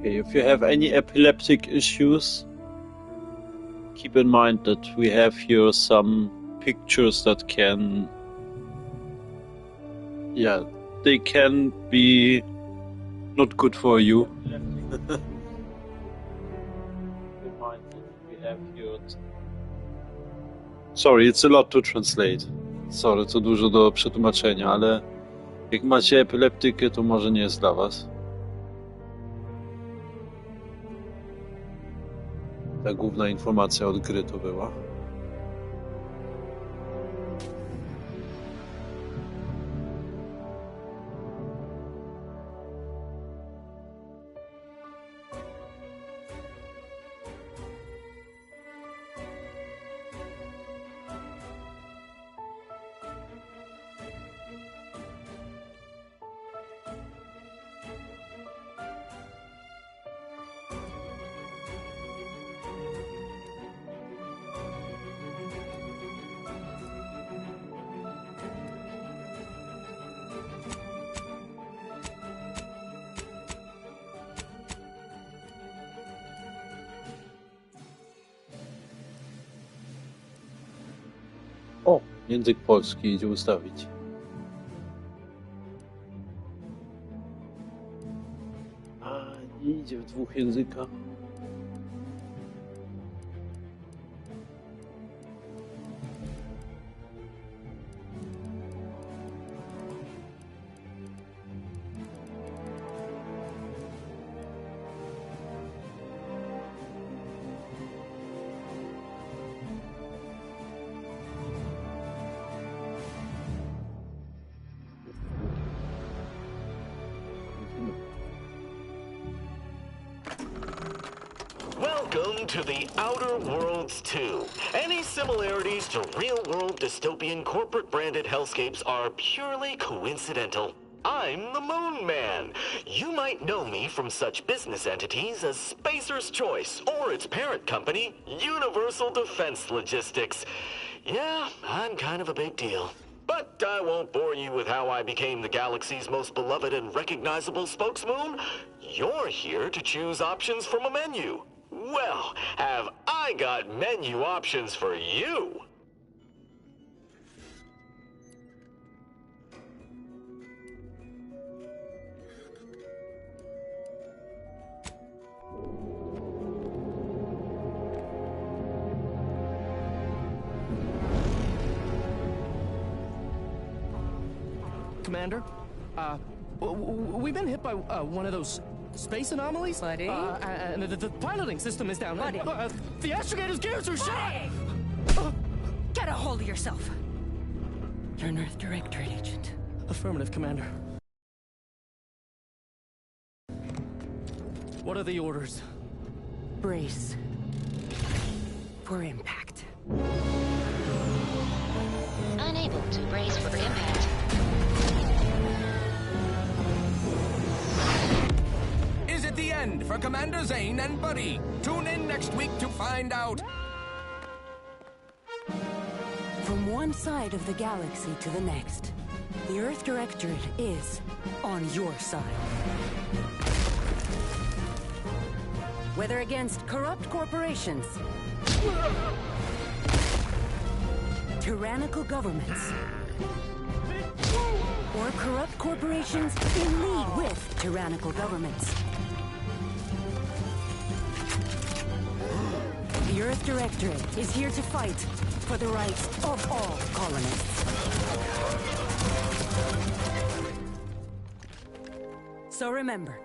Okay, if you have any epileptic issues, keep in mind that we have here some pictures that can... Yeah, they can be not good for you. Keep in mind that we have here... Sorry, it's a lot to translate. Sorry, to dużo do przetłumaczenia, ale jak macie epileptykę, to może nie jest dla was. Ta główna informacja od gry to była. O, język polski idzie ustawić. A, nie idzie w dwóch językach. Welcome to the Outer Worlds 2. Any similarities to real-world dystopian corporate-branded hellscapes are purely coincidental. I'm the Moon Man. You might know me from such business entities as Spacer's Choice or its parent company, Universal Defense Logistics. Yeah, I'm kind of a big deal. But I won't bore you with how I became the galaxy's most beloved and recognizable spokesmoon. You're here to choose options from a menu. Well, have I got menu options for you? Commander, we've been hit by one of those space anomalies? Buddy? And the piloting system is down. Buddy? The astrogator's gears are shot! Get a hold of yourself. You're an Earth Directorate agent. Affirmative, Commander. What are the orders? Brace for impact. Unable to brace for impact. Is it the end for Commander Zane and Buddy? Tune in next week to find out. From one side of the galaxy to the next, the Earth Directorate is on your side. Whether against corrupt corporations, tyrannical governments, or corrupt corporations in league with tyrannical governments, the Earth Directorate is here to fight for the rights of all colonists. So remember,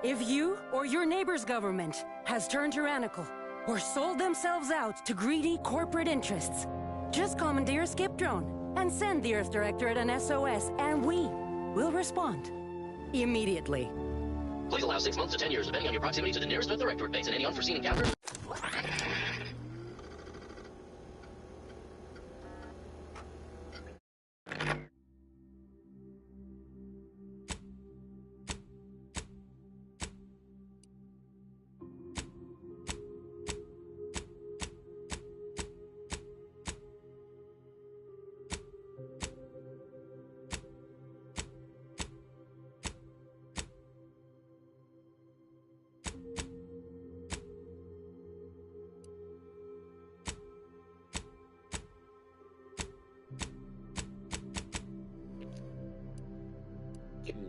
if you or your neighbor's government has turned tyrannical or sold themselves out to greedy corporate interests, just commandeer a skip drone and send the Earth Directorate an SOS, and we will respond immediately. Please allow 6 months to 10 years, depending on your proximity to the nearest Earth Directorate base and any unforeseen encounters.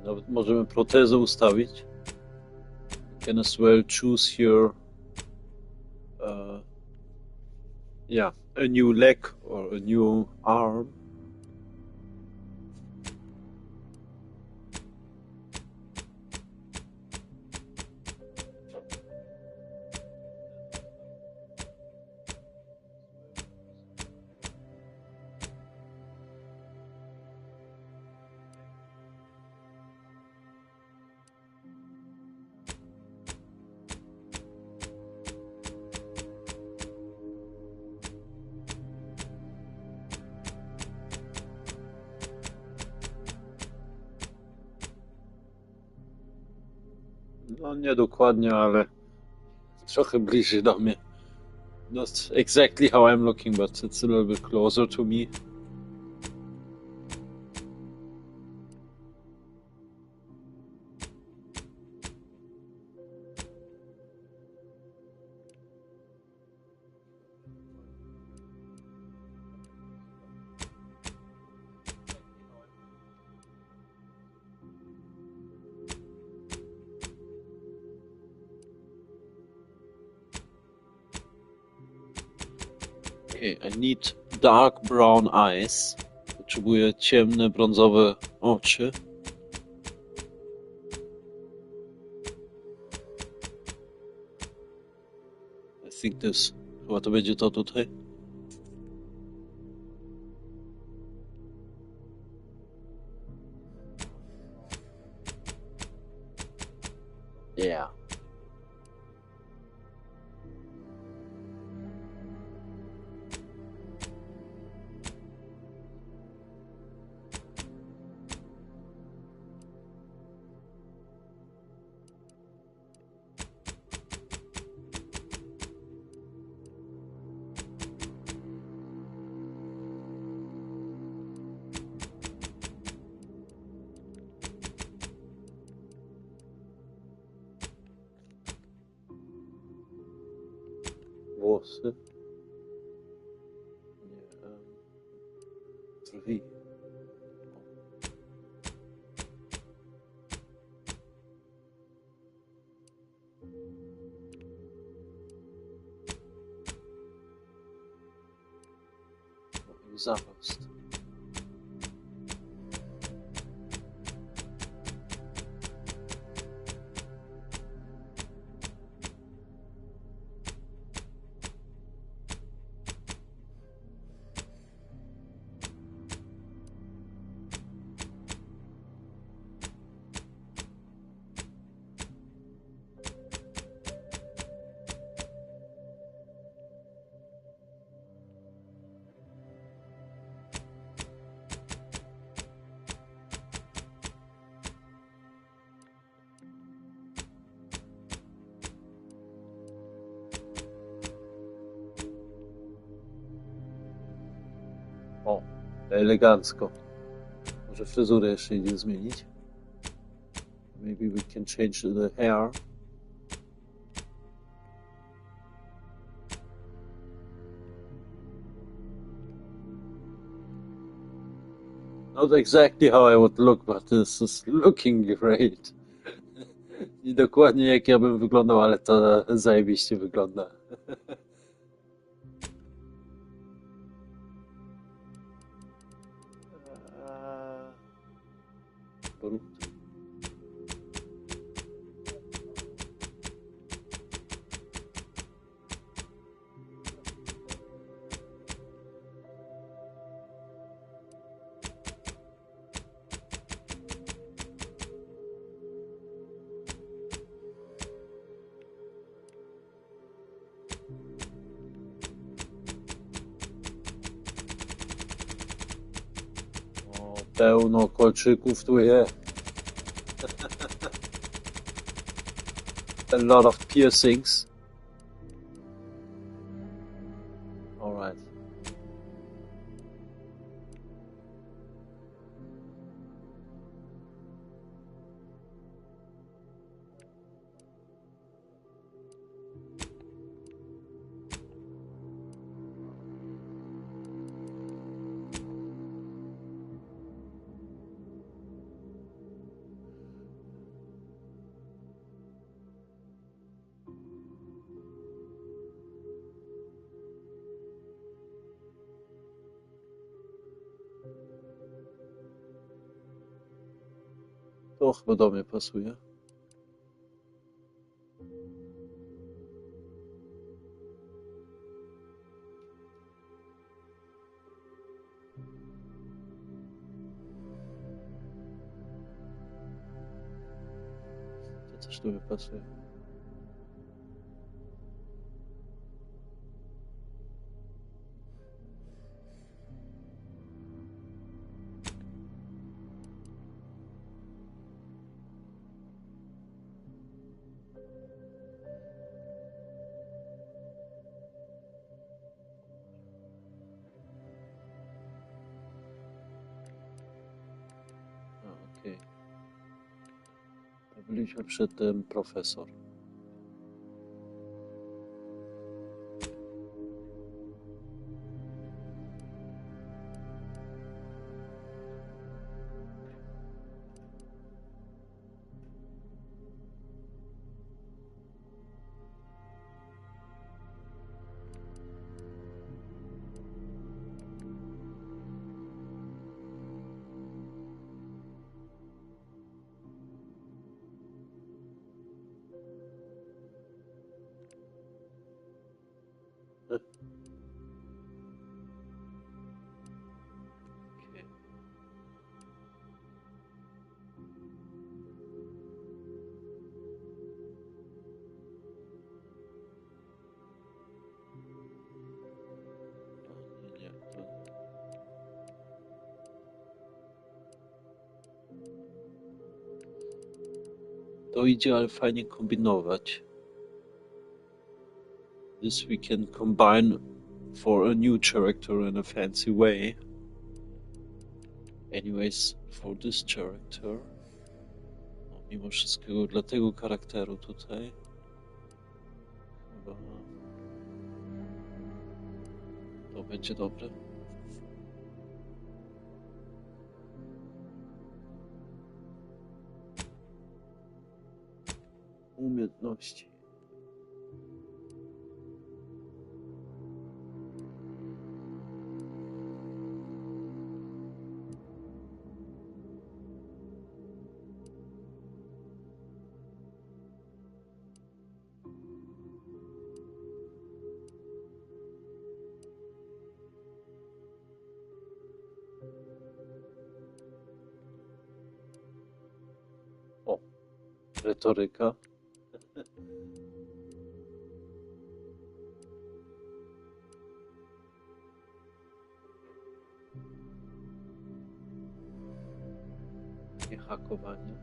Nawet możemy protezę ustawić. You can as well choose your a new leg or a new arm. No nie dokładnie, ale trochę bliżej do mnie. Not exactly how I'm looking, but it's a little bit closer to me. Okay, I need dark brown eyes. Potrzebuję ciemne, brązowe oczy. I think this... Chyba to będzie to tutaj. Yeah. Włosy. Nie. Brwi. I zarost. O, elegancko. Może fryzurę jeszcze idzie zmienić. Maybe we can change the hair. Not exactly how I would look, but this is looking great. Nie dokładnie jak ja bym wyglądał, ale to zajebiście wygląda. Pełno kolczyków tu jest. A lot of piercings. Alright. To chyba do mnie pasuje. To też do mnie pasuje. Okej. To byliśmy przy tym profesor. Okej. Nie, to... To idzie, ale fajnie kombinować. This we can combine for a new character in a fancy way. Anyways, for this character, no, mimo wszystkiego dla tego charakteru tutaj chyba to będzie dobre. Umiejętności. O, retoryka. Nie hakowanie.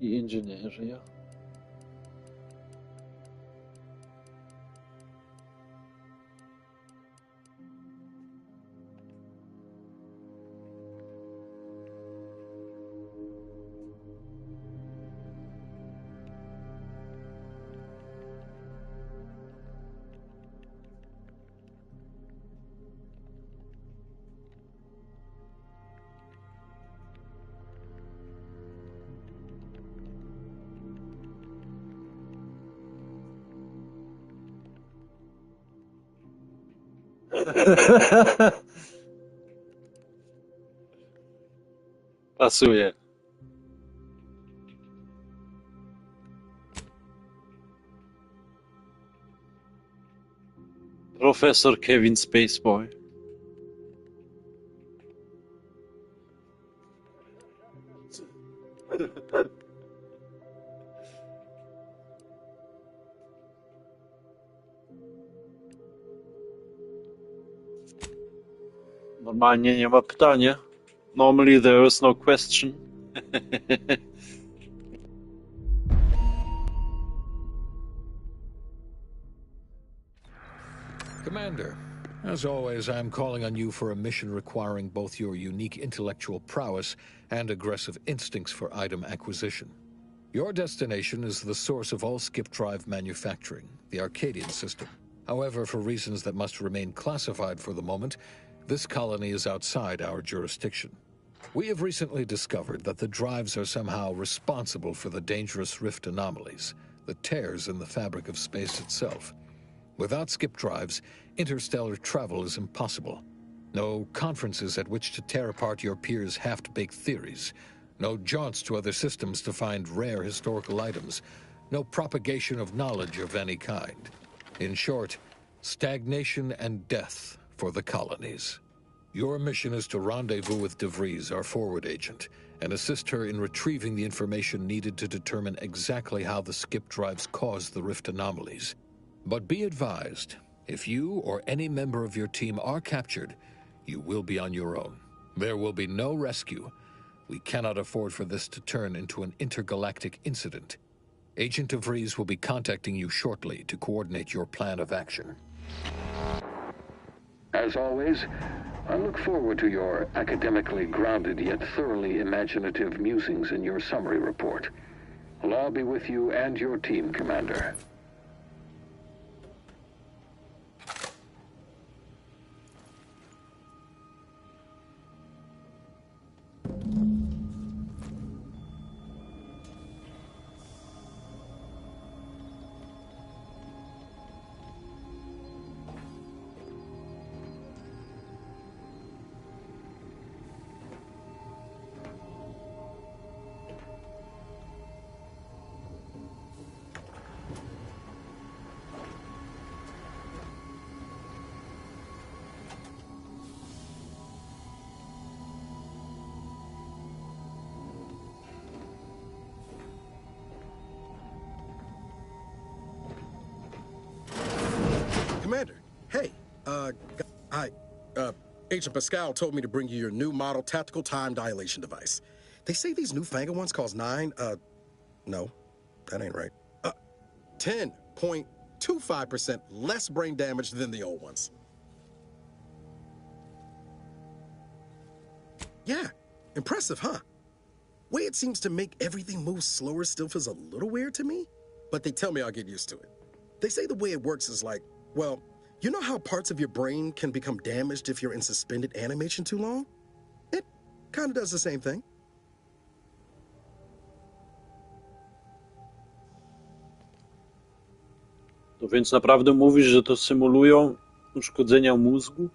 I inżynieria. Pasuje. Profesor Kevin Spaceboy. Normalnie nie ma pytania. Normally there is no question. Commander, as always, I am calling on you for a mission requiring both your unique intellectual prowess and aggressive instincts for item acquisition. Your destination is the source of all skip drive manufacturing, the Arcadian system. However, for reasons that must remain classified for the moment, this colony is outside our jurisdiction. We have recently discovered that the drives are somehow responsible for the dangerous rift anomalies, the tears in the fabric of space itself. Without skip drives, interstellar travel is impossible. No conferences at which to tear apart your peers' half-baked theories. No jaunts to other systems to find rare historical items. No propagation of knowledge of any kind. In short, stagnation and death for the colonies. Your mission is to rendezvous with De Vries, our forward agent, and assist her in retrieving the information needed to determine exactly how the skip drives caused the rift anomalies. But be advised, if you or any member of your team are captured, you will be on your own. There will be no rescue. We cannot afford for this to turn into an intergalactic incident. Agent De Vries will be contacting you shortly to coordinate your plan of action. As always, I look forward to your academically grounded yet thoroughly imaginative musings in your summary report. I'll all be with you and your team, Commander. Commander, hey, Agent Pascal told me to bring you your new model tactical time dilation device. They say these newfangled ones cause no, that ain't right. 10.25% less brain damage than the old ones. Yeah, impressive, huh? Way it seems to make everything move slower still feels a little weird to me, but they tell me I'll get used to it. They say the way it works is like, well, you know how parts of your brain can become damaged if you're in suspended animation too long? It kind of does the same thing. To więc naprawdę mówisz, że to symulują uszkodzenia mózgu?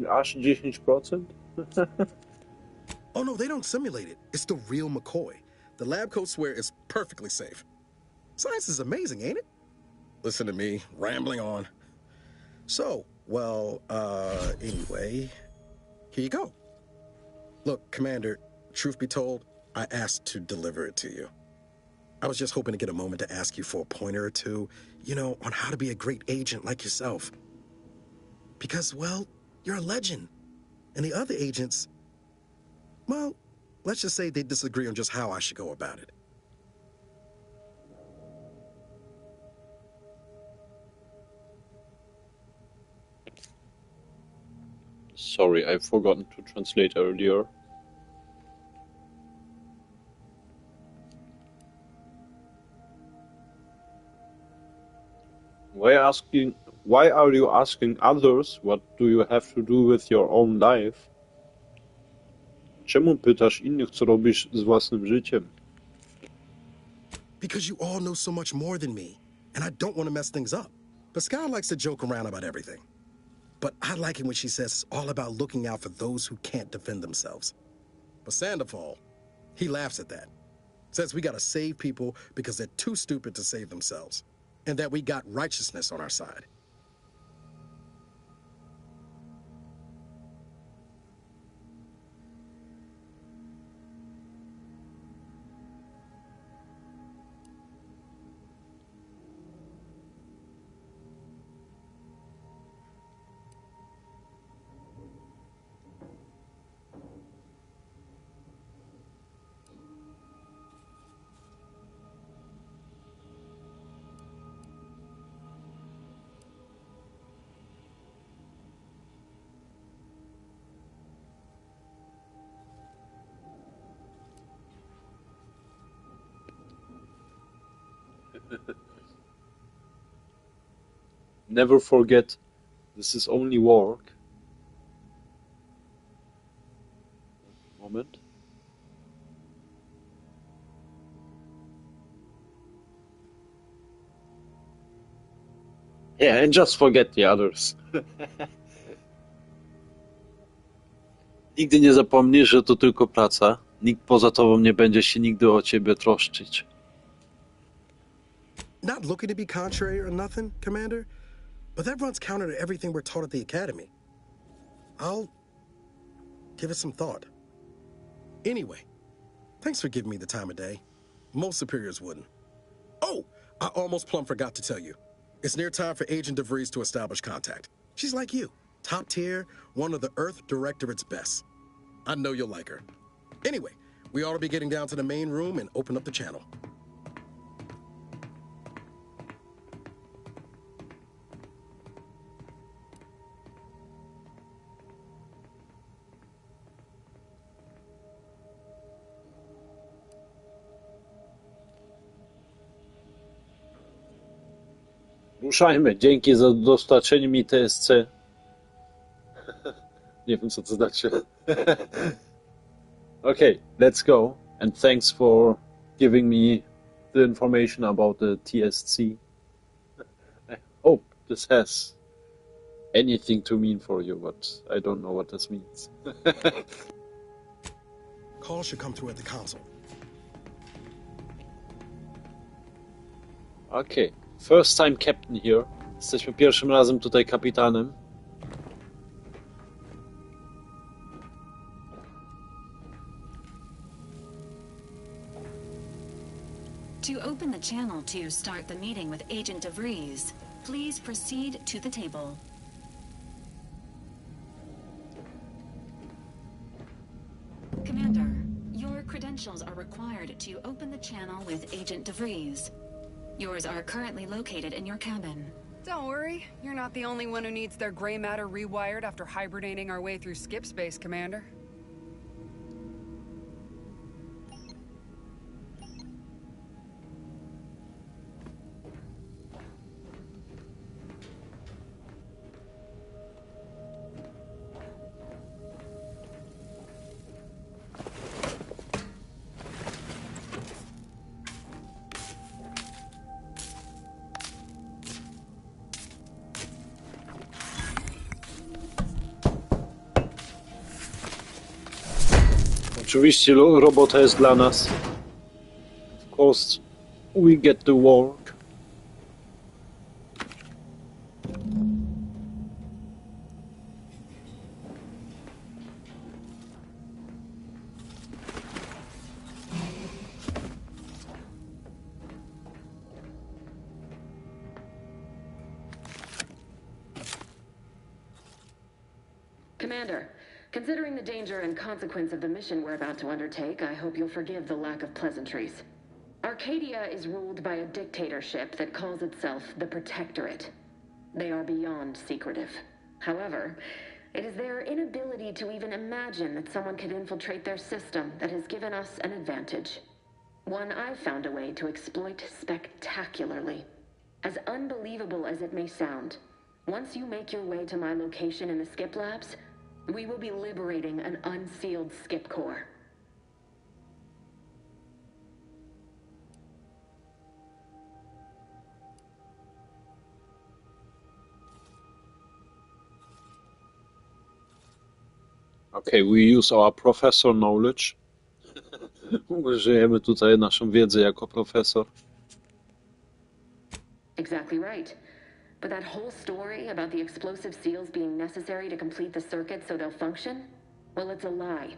Aż 10%? Oh no, they don't simulate it. It's the real McCoy. The lab coats swear it's perfectly safe. Science is amazing, ain't it? Listen to me, rambling on. So, well, anyway, here you go. Look, Commander, truth be told, I asked to deliver it to you. I was just hoping to get a moment to ask you for a pointer or two, you know, on how to be a great agent like yourself. Because, well, you're a legend. And the other agents, well, let's just say they disagree on just how I should go about it. Sorry, I've forgotten to translate earlier. Why are you asking others what do you have to do with your own life? Czemu pytasz innych, co robisz z własnym życiem? Because you all know so much more than me, and I don't want to mess things up. Pascal likes to joke around about everything. But I like it when she says it's all about looking out for those who can't defend themselves. But Sandoval, he laughs at that. Says we gotta save people because they're too stupid to save themselves. And that we got righteousness on our side. Never forget, this is only work. Moment. Yeah, and just forget the others. Nigdy nie zapomnij, że to tylko praca. Nikt poza tobą nie będzie się nigdy o ciebie troszczyć. Not looking to be contrary or nothing, Commander, but that runs counter to everything we're taught at the Academy. I'll give it some thought. Anyway, thanks for giving me the time of day. Most superiors wouldn't. Oh, I almost plumb forgot to tell you. It's near time for Agent DeVries to establish contact. She's like you, top tier, one of the Earth Directorate's best. I know you'll like her. Anyway, we ought to be getting down to the main room and open up the channel. Ruszajmy. Dzięki za dostarczenie mi TSC. Nie wiem, co to znaczy. Okay, let's go. And thanks for giving me the information about the TSC. I hope this has anything to mean for you, but I don't know what this means. Call should come through at the console. Okay. First time captain here. Jesteśmy pierwszym razem tutaj kapitanem. To open the channel to start the meeting with Agent DeVries, please proceed to the table. Commander, your credentials are required to open the channel with Agent DeVries. Yours are currently located in your cabin. Don't worry, you're not the only one who needs their gray matter rewired after hibernating our way through skip space, Commander. Oczywiście robota jest dla nas. Of course, we get to work. Commander, considering the danger and consequence of the mission we're about to undertake, I hope you'll forgive the lack of pleasantries. Arcadia is ruled by a dictatorship that calls itself the Protectorate. They are beyond secretive. However, it is their inability to even imagine that someone could infiltrate their system that has given us an advantage. One I've found a way to exploit spectacularly. As unbelievable as it may sound, once you make your way to my location in the skip labs, we will be liberating an unsealed skip core. Okay, we use our professor knowledge. Użyjemy tutaj naszą wiedzę jako profesor. Exactly right. But that whole story about the explosive seals being necessary to complete the circuit so they'll function? Well, it's a lie.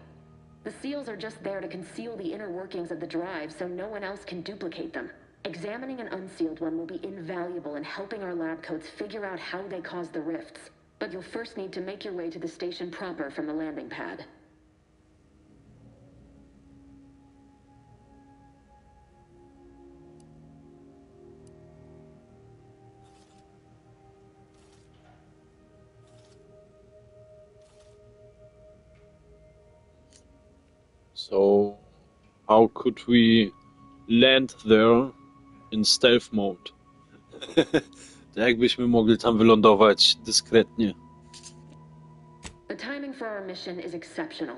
The seals are just there to conceal the inner workings of the drive so no one else can duplicate them. Examining an unsealed one will be invaluable in helping our lab coats figure out how they cause the rifts. But you'll first need to make your way to the station proper from the landing pad. So, how could we land there in stealth mode? Jakbyśmy mogli tam wylądować dyskretnie. The timing for our mission is exceptional.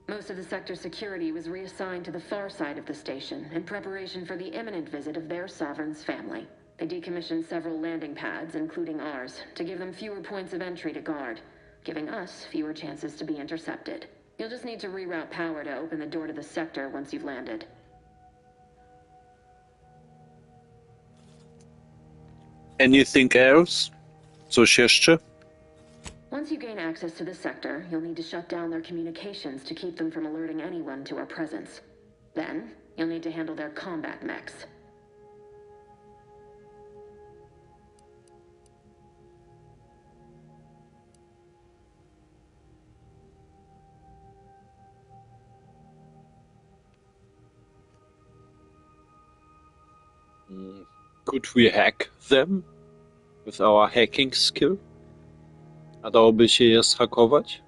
Most of the sector's security was reassigned to the far side of the station in preparation for the imminent visit of their sovereign's family. They decommissioned several landing pads, including ours, to give them fewer points of entry to guard, giving us fewer chances to be intercepted. You'll just need to reroute power to open the door to the sector once you've landed. Anything else? Coś jeszcze? Once you gain access to the sector, you'll need to shut down their communications to keep them from alerting anyone to our presence. Then, you'll need to handle their combat mechs. Could we hack them with our hacking skill? A dałoby się je zhakować?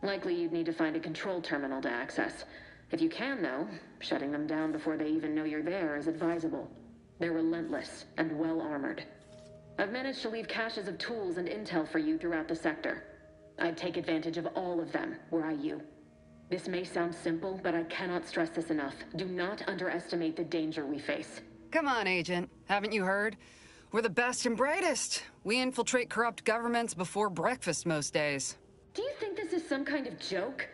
Likely you'd need to find a control terminal to access. If you can, though, shutting them down before they even know you're there is advisable. They're relentless and well-armored. I've managed to leave caches of tools and intel for you throughout the sector. I'd take advantage of all of them, were I you. This may sound simple, but I cannot stress this enough. Do not underestimate the danger we face. Come on, Agent. Haven't you heard? We're the best and brightest. We infiltrate corrupt governments before breakfast most days. Do you think this is some kind of joke?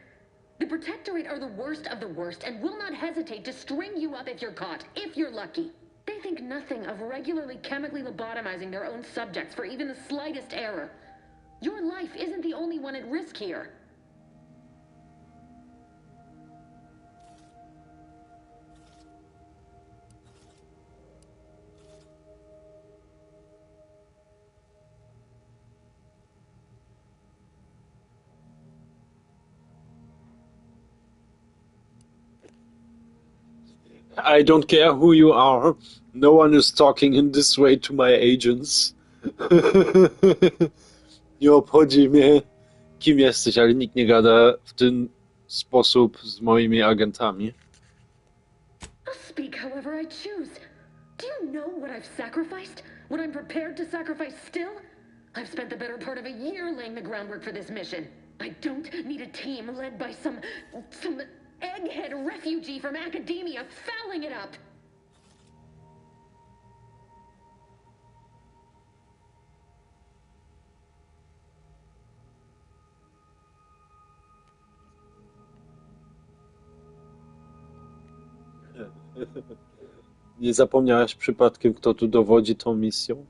The Protectorate are the worst of the worst and will not hesitate to string you up if you're caught, if you're lucky. They think nothing of regularly chemically lobotomizing their own subjects for even the slightest error. Your life isn't the only one at risk here. I don't care who you are. No one is talking in this way to my agents. Nie obchodzi mnie, kim jesteś, ale nikt nie gada w ten sposób z moimi agentami. I'll speak however I choose. Do you know what I've sacrificed? What I'm prepared to sacrifice still? I've spent the better part of a year laying the groundwork for this mission. I don't need a team led by some egghead refugee from academia fouling it up. Nie zapomniałaś przypadkiem, kto tu dowodzi tą misją?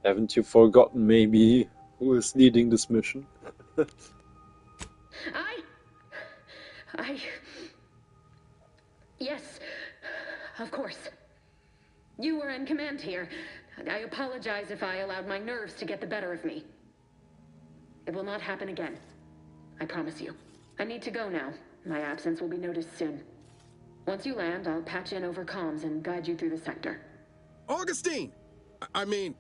Haven't you forgotten maybe who is leading this mission? Yes, of course. You were in command here. I apologize if I allowed my nerves to get the better of me. It will not happen again. I promise you. I need to go now. My absence will be noticed soon. Once you land, I'll patch in over comms and guide you through the sector. Augustine! I mean,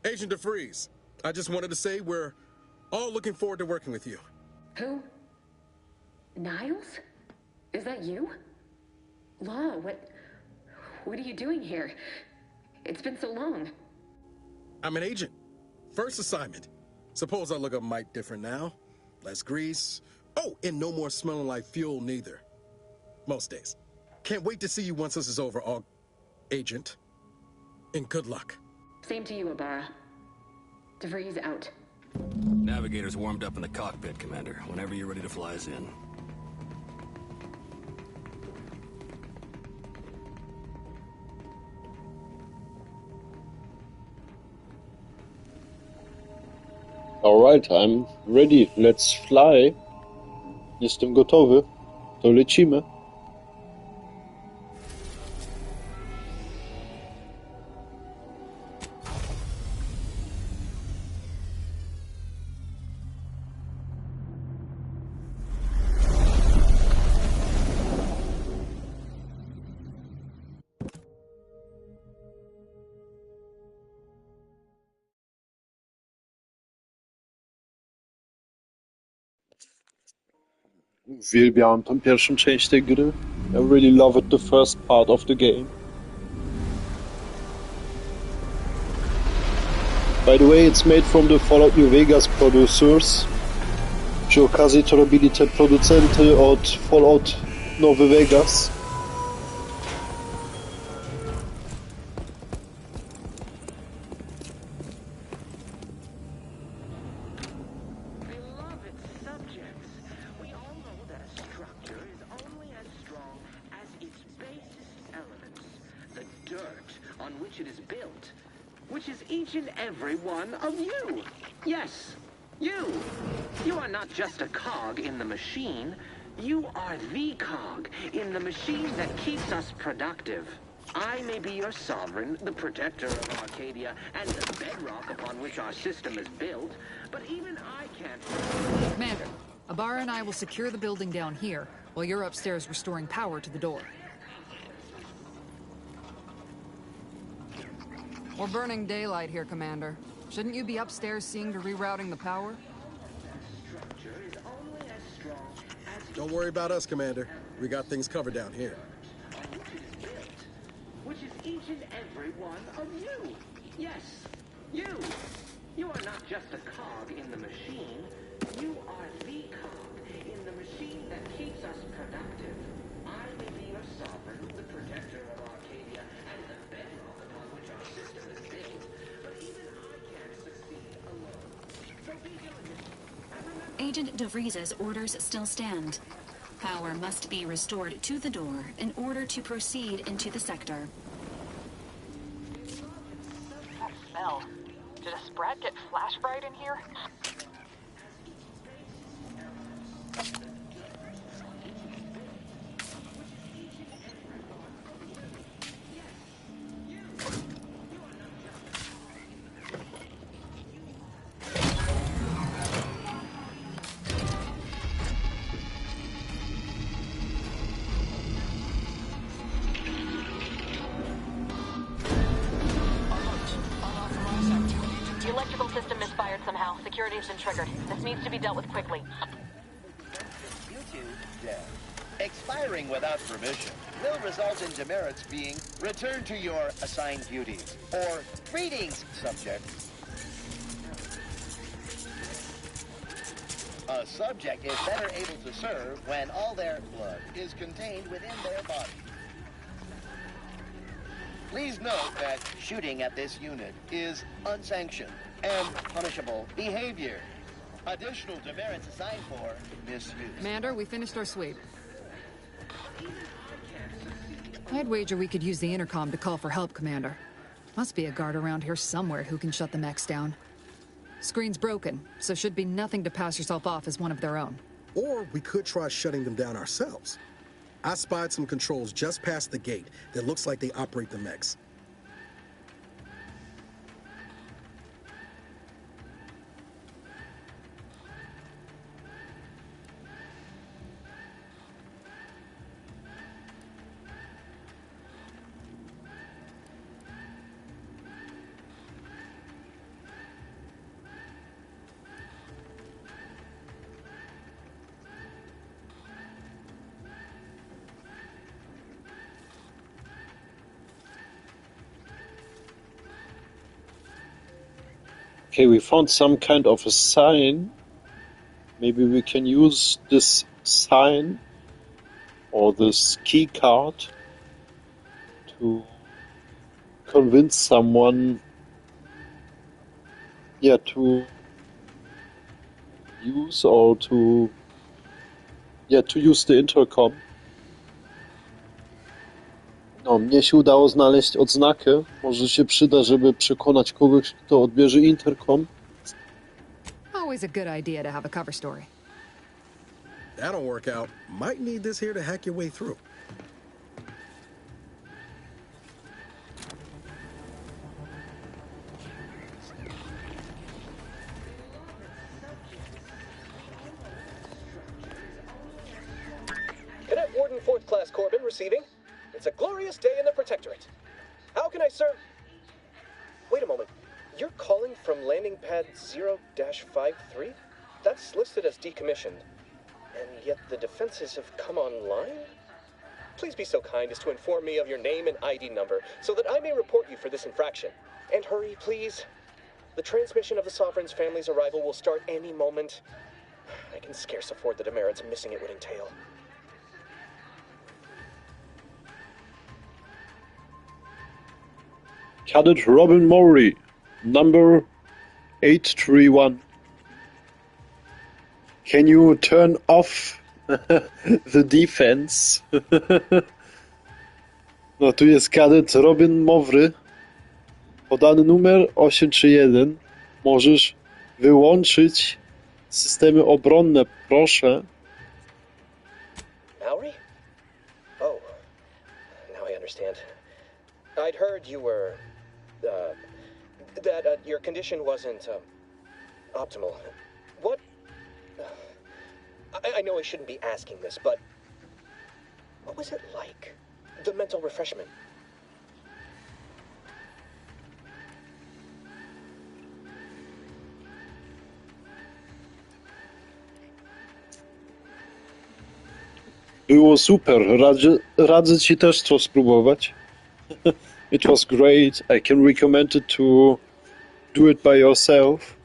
Agent DeFreeze. I just wanted to say we're all looking forward to working with you. Who? Niles? Is that you? Law, what are you doing here? It's been so long. I'm an agent. First assignment. Suppose I look a mite different now. Less grease. Oh, and no more smelling like fuel neither. Most days. Can't wait to see you once this is over, Agent. And good luck. Same to you, Ibarra. DeVries out. Navigator's warmed up in the cockpit, Commander. Whenever you're ready to fly us in. Alright, I'm ready. Let's fly. Jestem gotowy. To lecimy. Uwielbiałem tą pierwszą część tej gry. I really loved the first part of the game. By the way, it's made from the Fallout New Vegas producers. Przy okazji to robili te producenty od Fallout Nowy Vegas. Each and every one of you. Yes, you. You are not just a cog in the machine. You are the cog in the machine that keeps us productive. I may be your sovereign, the protector of Arcadia, and the bedrock upon which our system is built, but even I can't... Commander, Abara and I will secure the building down here, while you're upstairs restoring power to the door. We're burning daylight here, Commander. Shouldn't you be upstairs seeing to rerouting the power? Don't worry about us, Commander. We got things covered down here. Which is each and every one of you. Yes, you. You are not just a cog in the machine. You are the cog in the machine that keeps us productive. I may be your sovereign, the protector of Arcadia, and the bedrock upon which our system is built, but even I can't succeed alone. So be diligent. Agent DeVries's orders still stand. Power must be restored to the door in order to proceed into the sector. That smell. Did a sprat get flash fried in here? Security's been triggered. This needs to be dealt with quickly. YouTube dead. Expiring without permission will result in demerits being returned to your assigned duties. Or, greetings, subject. A subject is better able to serve when all their blood is contained within their body. Please note that shooting at this unit is unsanctioned and punishable behavior. Additional demerits assigned for misuse. Commander, we finished our sweep. I'd wager we could use the intercom to call for help, Commander. Must be a guard around here somewhere who can shut the mechs down. Screen's broken, so should be nothing to pass yourself off as one of their own. Or we could try shutting them down ourselves. I spied some controls just past the gate that looks like they operate the mechs. Okay, we found some kind of a sign. Maybe we can use this sign or this key card to convince someone, to use or to use the intercom. No, mnie się udało znaleźć odznakę. Może się przyda, żeby przekonać kogoś, kto odbierze interkom. Always a good idea to have a cover story. That don't work out. Might need this here to hack your way through. Cadet Warden 4th Class Corbin receiving. It's a glorious day in the Protectorate. How can I serve? Wait a moment. You're calling from landing pad 0-53? That's listed as decommissioned. And yet the defenses have come online? Please be so kind as to inform me of your name and ID number so that I may report you for this infraction. And hurry, please. The transmission of the Sovereign's family's arrival will start any moment. I can scarce afford the demerits missing it would entail. Cadet Robin Mowry, number 831. Can you turn off the defense? No tu jest kadet Robin Mowry. Podany numer 831. Możesz wyłączyć systemy obronne, proszę. Mowry? Oh, now I understand. I'd heard you were, that your condition wasn't, optimal. What? I know I shouldn't be asking this, but what was it like? The mental refreshment. Było super. Radzę ci też to spróbować. It was great. I can recommend it to do it by yourself.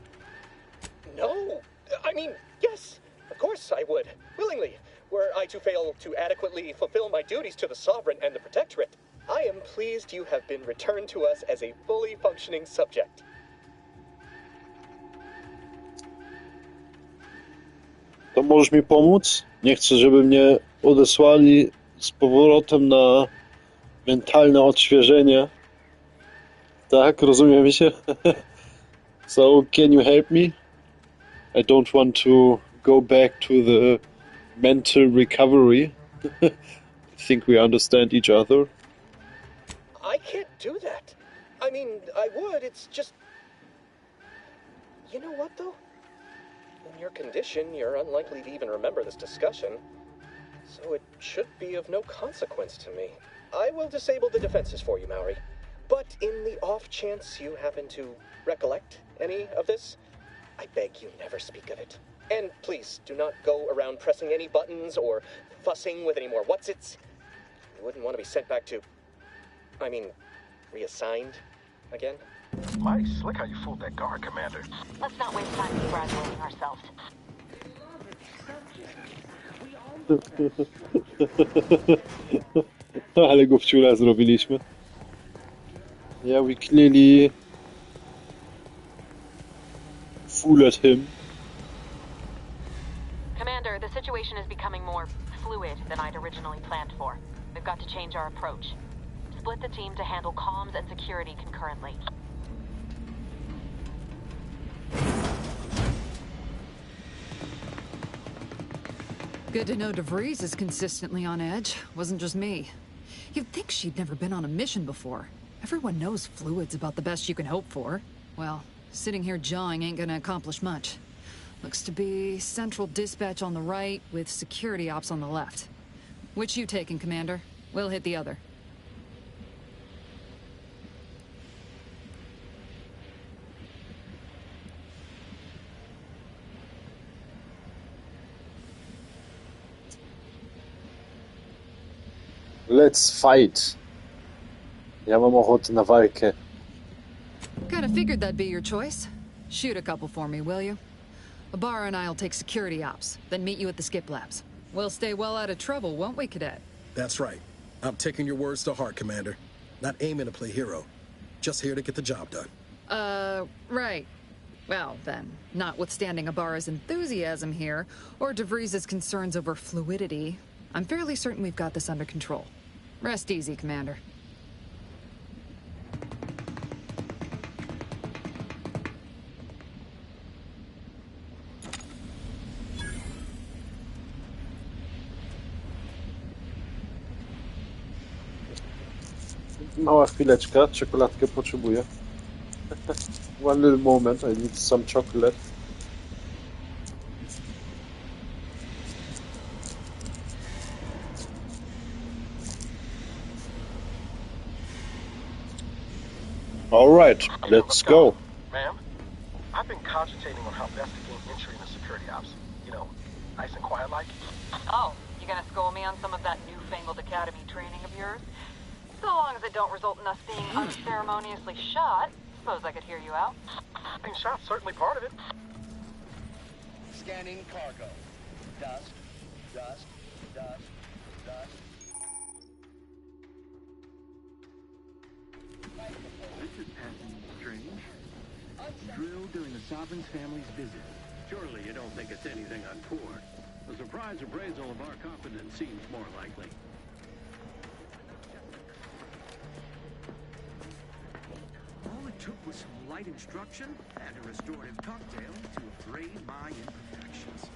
No, I mean, yes, of course I would, willingly, were I to fail to adequately fulfill my duties to the Sovereign and the Protectorate. I am pleased you have been returned to us as a fully functioning subject. To możesz mi pomóc? Nie chcę, żeby mnie odesłali z powrotem na mentalne odświeżenie. Tak, rozumiemy się? So, can you help me? I don't want to go back to the mental recovery. I think we understand each other. I can't do that. I mean, I would, it's just... You know what, though? In your condition, you're unlikely to even remember this discussion. So it should be of no consequence to me. I will disable the defenses for you, Mowry. But in the off chance you happen to recollect any of this, I beg you never speak of it. And please, do not go around pressing any buttons or fussing with any more whatsits. You wouldn't want to be sent back to... I mean, reassigned again? Mighty slick how you fooled that guard, Commander. Let's not waste time congratulating ourselves. Ale go wciula zrobiliśmy. Yeah, we clearly fooled him. Commander, the situation is becoming more fluid than I'd originally planned for. We've got to change our approach. Split the team to handle comms and security concurrently. Good to know DeVries is consistently on edge. Wasn't just me. You'd think she'd never been on a mission before. Everyone knows fluid's about the best you can hope for. Well, sitting here jawing ain't gonna accomplish much. Looks to be central dispatch on the right with security ops on the left. Which you taking, Commander? We'll hit the other. Let's fight. Ja mam ochotę na walkę. Kinda figured that'd be your choice. Shoot a couple for me, will you? Ibarra and I'll take security ops, then meet you at the skip labs. We'll stay well out of trouble, won't we, Cadet? That's right. I'm taking your words to heart, Commander. Not aiming to play hero. Just here to get the job done. Right. Well, then, notwithstanding Ibarra's enthusiasm here, or DeVries' concerns over fluidity, I'm fairly certain we've got this under control. Rest easy, Commander. Mała chwileczka, czekoladkę potrzebuję. One little moment, I need some chocolate. Alright, let's go. Ma'am, I've been cogitating on how best to gain entry into security ops. You know, nice and quiet like. Oh, you gonna school me on some of that newfangled academy training of yours? So long as it don't result in us being unceremoniously shot. Suppose I could hear you out. And shop's certainly part of it. Scanning cargo. Dust, dust, dust, dust. This is passing strange. Drill during the sovereign's family's visit. Surely you don't think it's anything untoward. A surprise appraisal of our competence seems more likely. All it took was some light instruction and a restorative cocktail to abrade my imperfections.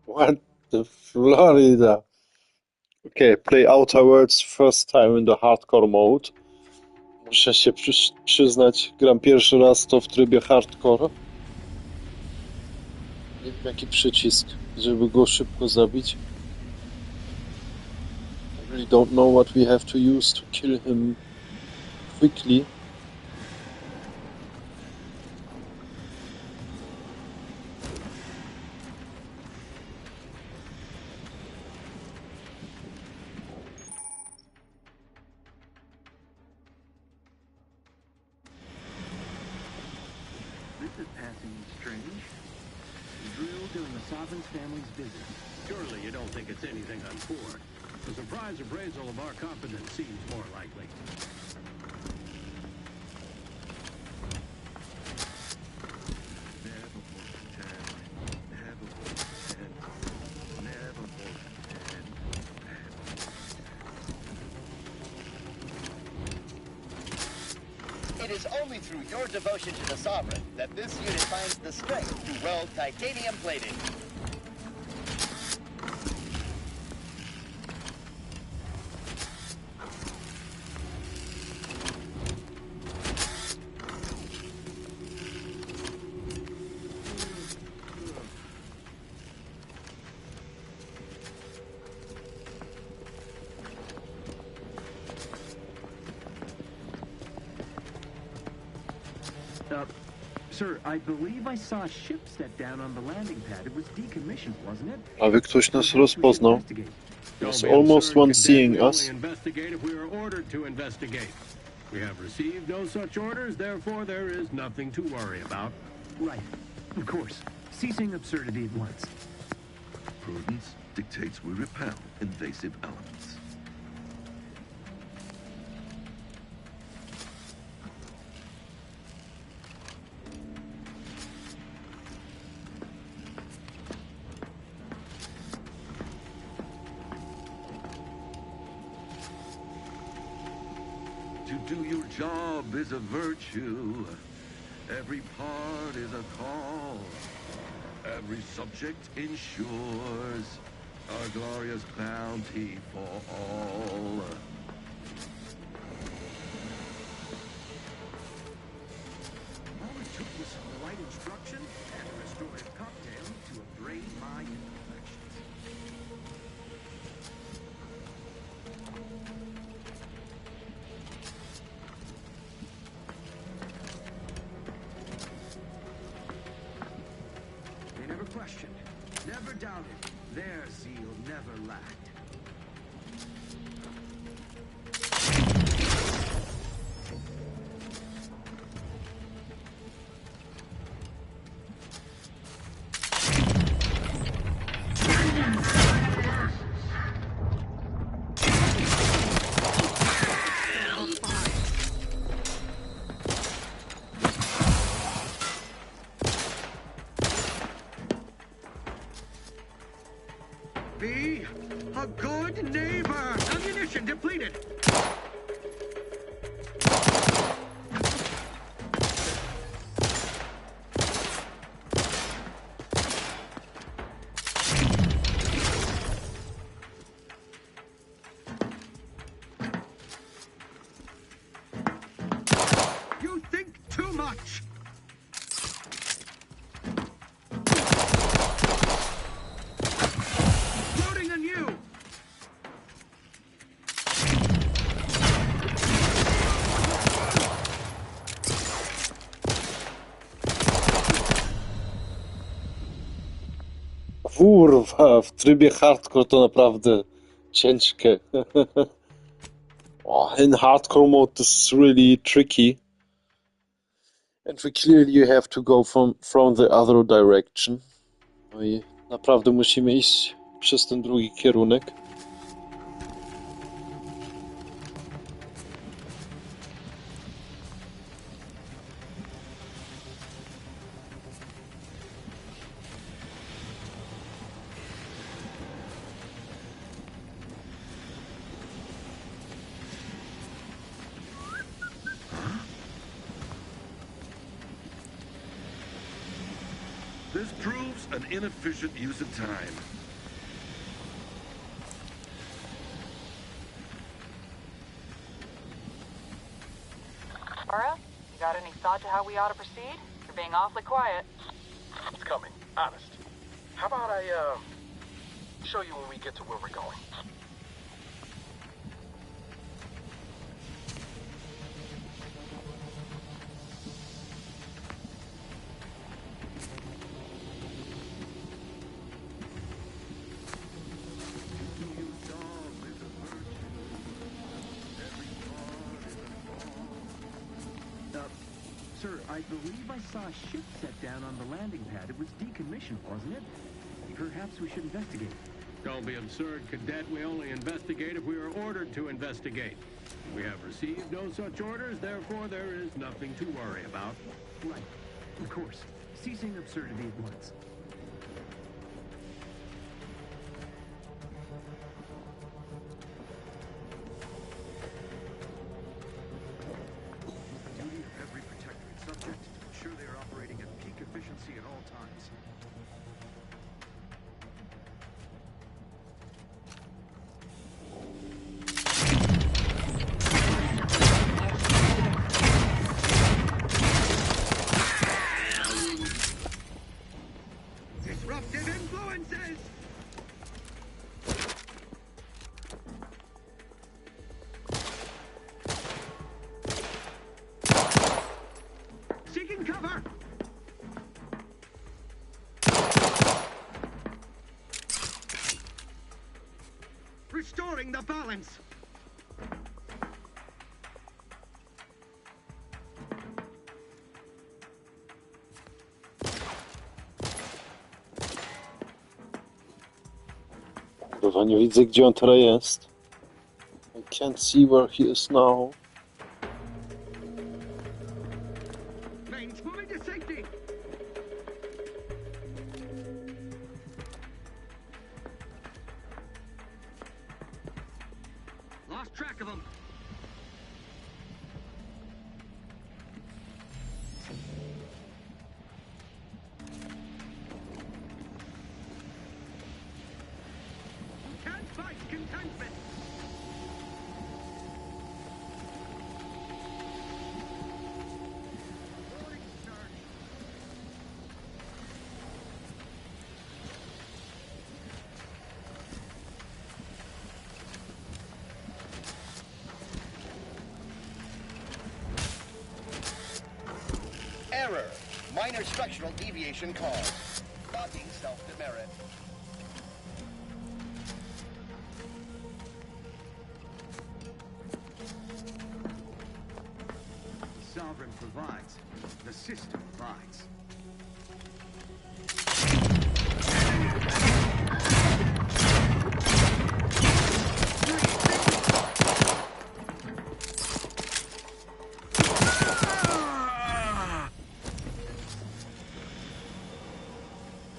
What the Florida? Okay, play Outer Worlds first time in the hardcore mode. Muszę się przyznać, gram pierwszy raz to w trybie hardcore. Nie wiem jaki przycisk, żeby go szybko zabić. I really don't know what we have to use to kill him quickly. Surely you don't think it's anything untoward. A surprise appraisal of our competence seems more likely. It is only through your devotion to the Sovereign that this unit finds the strength to weld titanium plating. Sir, I believe I saw a ship set down on the landing pad. It was decommissioned, wasn't it? Aby ktoś nas rozpoznał. There's almost one seeing us. Investigate if we are ordered to investigate. We have received no such orders, therefore there is nothing to worry about. Right. Of course. Ceasing absurdity at once. Prudence dictates we repel invasive elements. To do your job is a virtue. Every part is a call. Every subject ensures our glorious bounty for all. All it took was some light instruction and a restorative cocktail to abrade my imperfections. They never questioned, never doubted. Their zeal never lacked. B, a much! Loading on you! Kurwa, w trybie hardcore to naprawdę ciężkie. In hardcore mode this is really tricky. And clearly you have to go from the other direction. No i naprawdę musimy iść przez ten drugi kierunek. This proves an inefficient use of time. Mara, you got any thought to how we ought to proceed? You're being awfully quiet. It's coming, honest. How about I, show you when we get to where we're going? Sir, I believe I saw a ship set down on the landing pad. It was decommissioned, wasn't it? Perhaps we should investigate. Don't be absurd, Cadet. We only investigate if we are ordered to investigate. We have received no such orders, therefore there is nothing to worry about. Right. Of course. Ceasing absurdity at once. Restoring the balance! Kurwa, nie widzę, gdzie on teraz jest. I can't see where he is now. Mains, moving to safety! Lost track of him. Can't fight contentment. Error. Minor structural deviation caused. Docking self-demerit. The Sovereign provides. The system abides.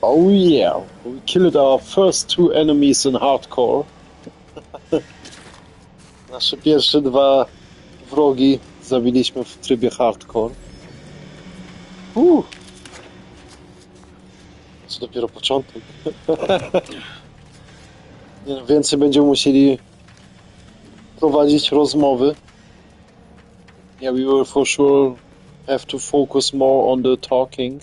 Oh yeah, we killed our first two enemies in hardcore. Nasze pierwsze dwa wrogi zabiliśmy w trybie hardcore. To dopiero początek. Nie no, więcej będziemy musieli prowadzić rozmowy. Yeah, we will for sure have to focus more on the talking.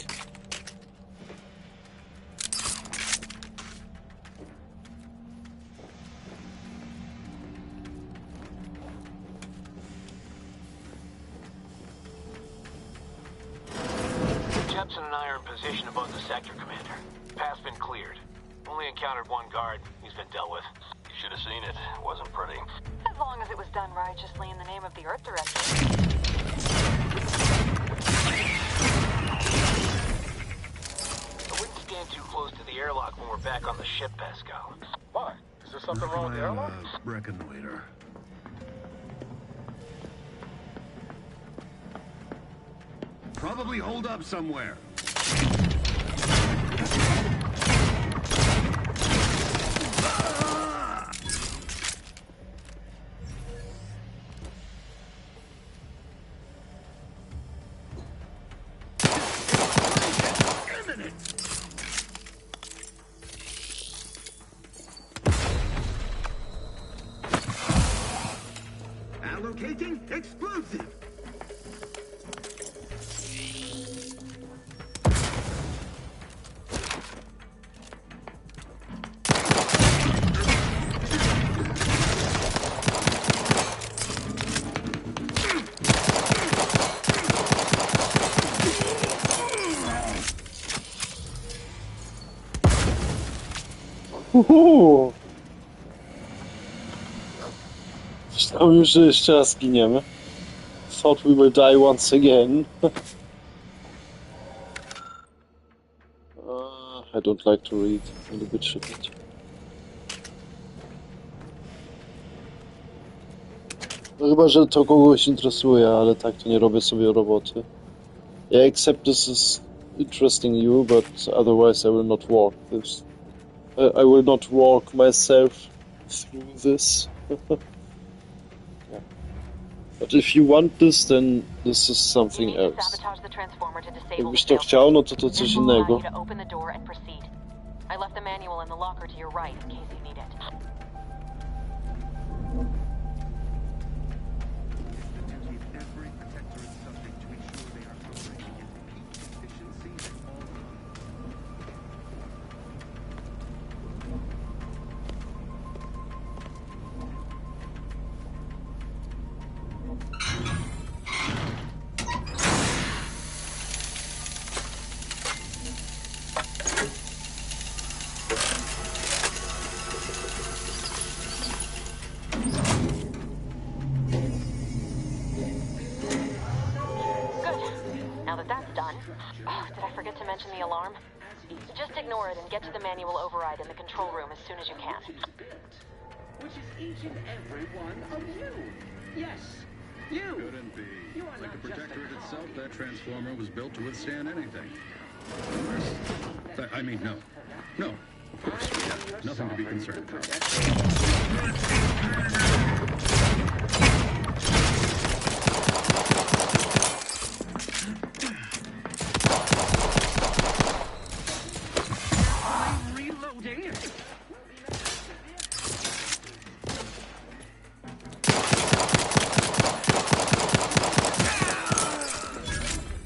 Jepson and I are in position above the sector, Commander. Path's been cleared. Only encountered one guard. He's been dealt with. You should have seen it. It wasn't pretty. As long as it was done righteously in the name of the Earth Director. I wouldn't stand too close to the airlock when we're back on the ship, Pascal. Why? Is there something wrong with the airlock? Reconnoiter. Probably hold up somewhere. Allocating explosive. Myślałem już, że jeszcze raz zginiemy. Thought we will die once again. I don't like to read. Nie lubię czytać. No chyba, że to kogoś interesuje, ale tak to nie robię sobie roboty. Yeah, except this is interesting you, but otherwise I will not walk this. I will not walk myself through this. Yeah. But if you want this, then this is something else. Jakbyś to chciał, no to coś innego. I left the manual in the locker to your right in case you need it. The alarm? Just ignore it and get to the manual override in the control room as soon as you can. Which is each and every one of you. Yes, you. Couldn't be. You are Like the not just a Protectorate cog. itself, that transformer was built to withstand anything. I mean, no. No, of course. Yeah, nothing to be concerned about.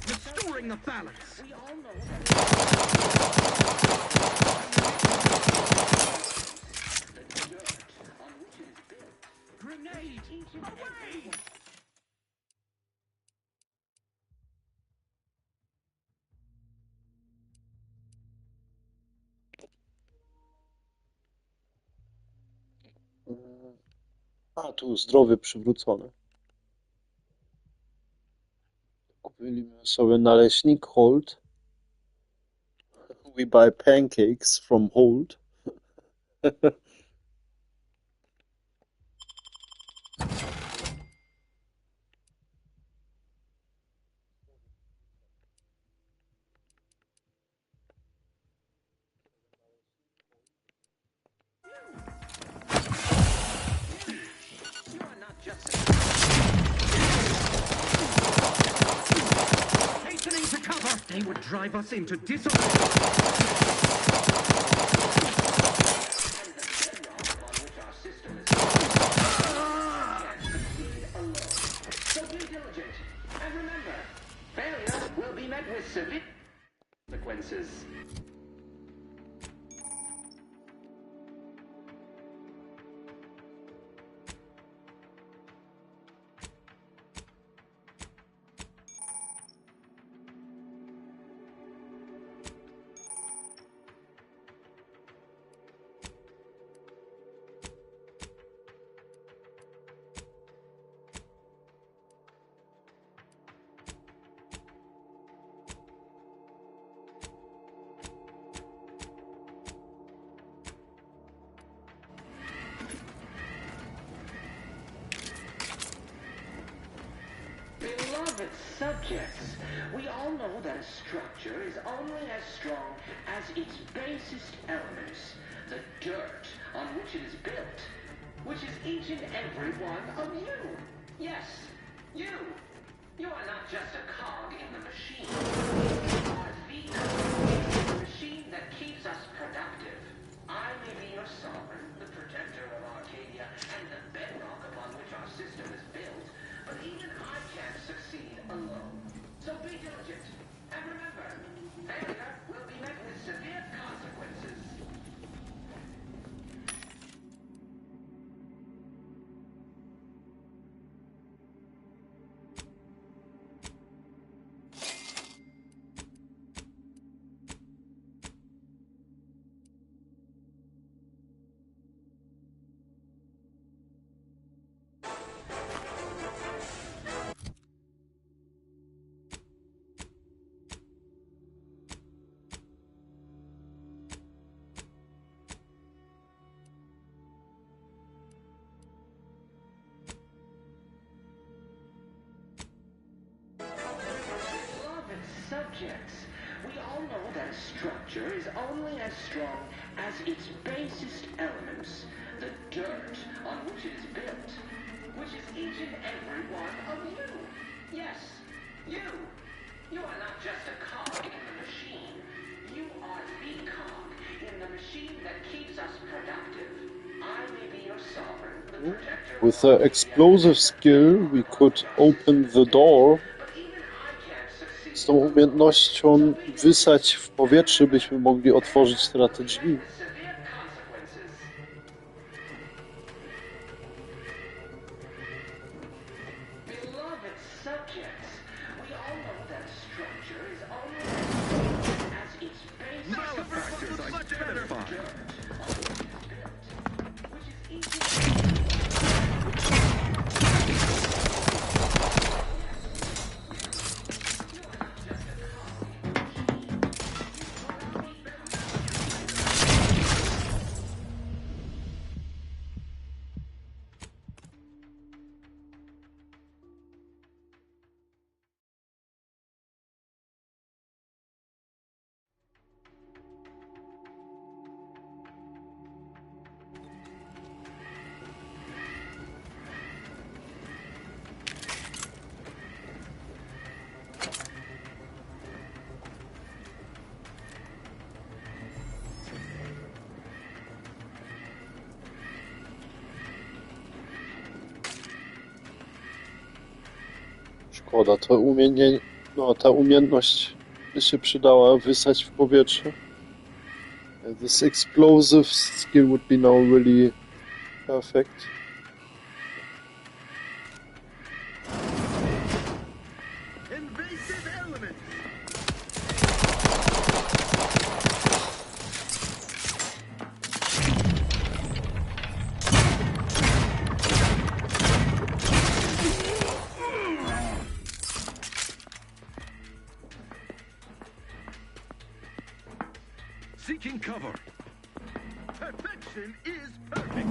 Restoring the balance. Grenade! Away! A, tu zdrowie przywrócone. Kupiliśmy sobie naleśnik, hold. We buy pancakes from hold. Hastening to cover! They would drive us into disarray! So be diligent. And remember, Failure will be met with severe consequences. Beloved subjects, we all know that a structure is only as strong as its basest elements, the dirt on which it is built, which is each and every one of you. Yes, you. You are not just a cog in the machine. You are the cog in the machine that keeps us productive. I may be your sovereign, the protector of Arcadia, and the bedrock upon which our system is built, but even I can't succeed alone. So be diligent, and remember, failure will be met with severe consequences. Subjects, we all know that a structure is only as strong as its basest elements, the dirt on which it is built, which is each and every one of you. Yes, you. You are not just a cog in the machine. You are the cog in the machine that keeps us productive. I may be your sovereign, the protector. With the explosive skill, we could open the door. Z tą umiejętnością wysać w powietrze byśmy mogli otworzyć te drzwi. Szkoda, ta umiejętność by się przydała wysać w powietrze. This explosive skill would be now really perfect. Seeking cover. Perfection is perfect.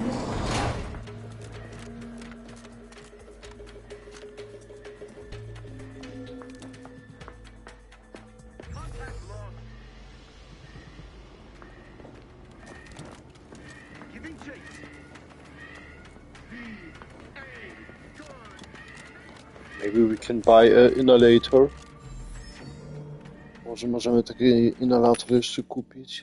Contact lost. Giving chase. Maybe we can buy an inhalator. Może możemy taki inhalator jeszcze kupić.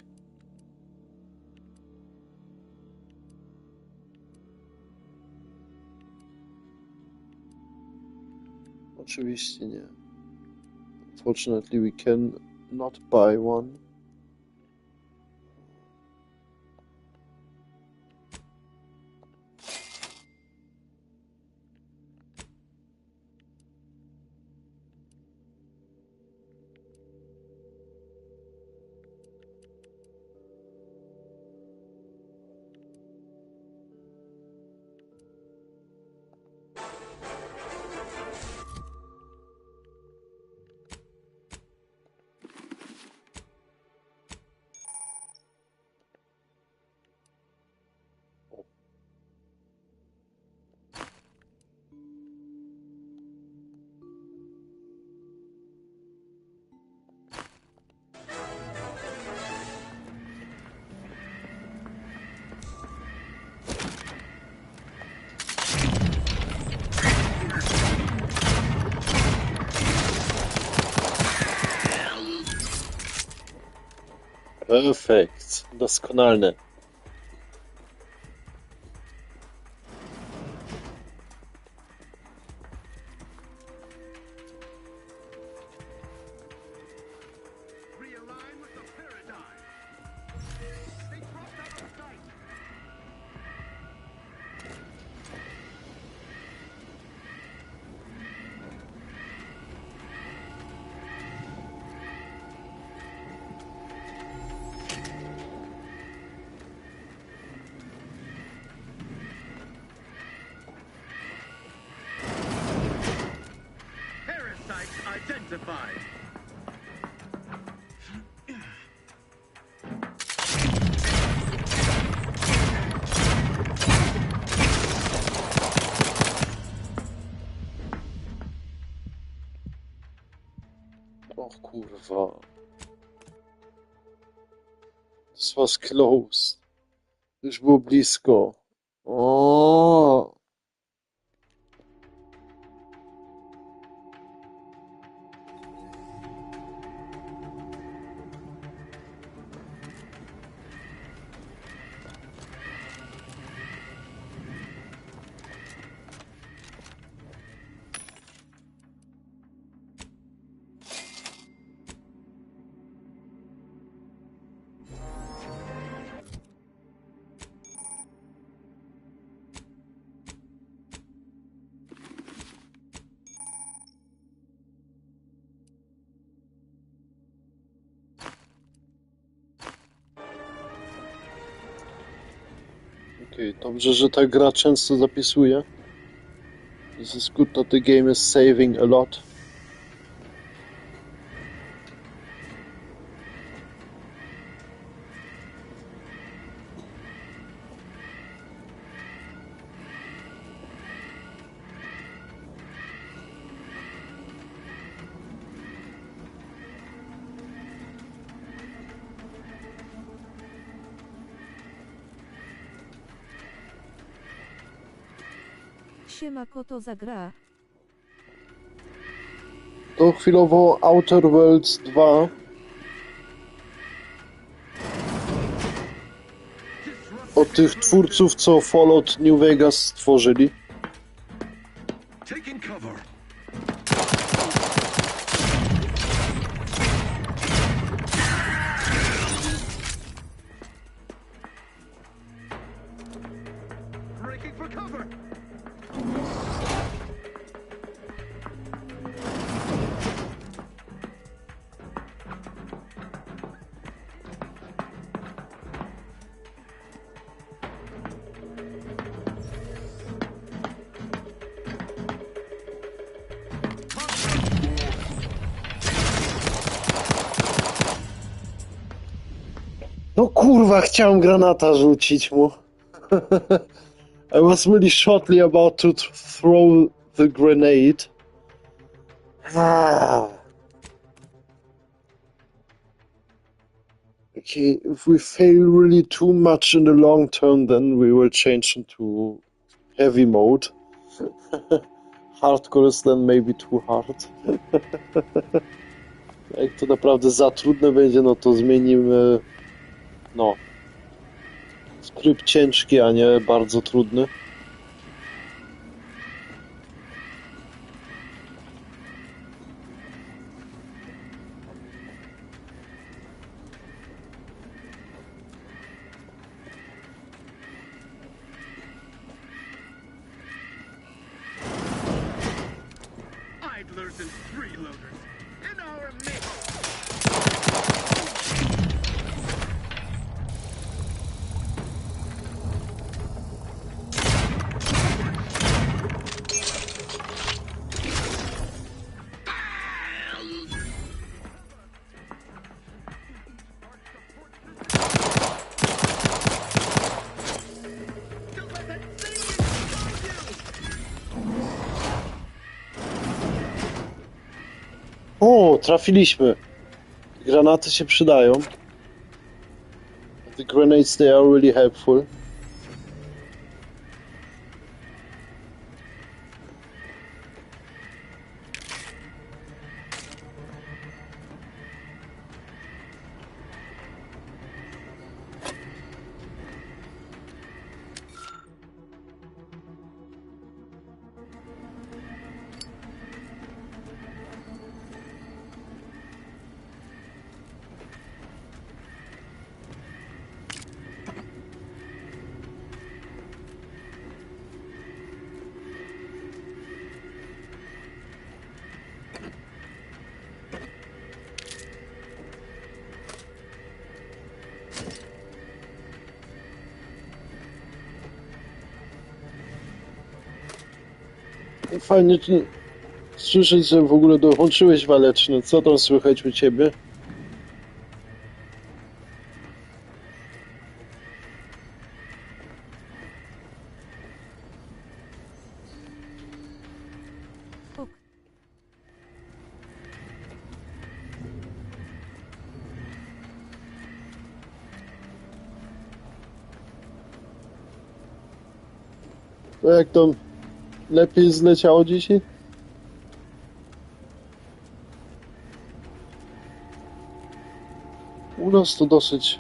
Oczywiście nie. Unfortunately, we can not buy one. Perfekt, doskonalne. Identified. Och kurwa. This was close. Już było blisko. O. Okej, dobrze, że ta gra często zapisuje. This is good that the game is saving a lot. Siema, koto za gra. To chwilowo Outer Worlds 2. Od tych twórców, co Fallout New Vegas stworzyli. Taking cover. Breaking for cover. No kurwa, chciałem granata rzucić mu. I was really shortly about to throw the grenade. Okay, if we fail really too much in the long term, then we will change into heavy mode. Hardcore is then maybe too hard. Jak to naprawdę za trudne będzie, no to zmienimy, no, tryb ciężki, a nie bardzo trudny. idlers and freeloaders in our midst. O, trafiliśmy. Granaty się przydają. The grenades, they are really helpful. Fajnie słyszeć, że w ogóle dołączyłeś waleczny. Co tam słychać u ciebie? To jak tam lepiej zleciało dzisiaj? U nas to dosyć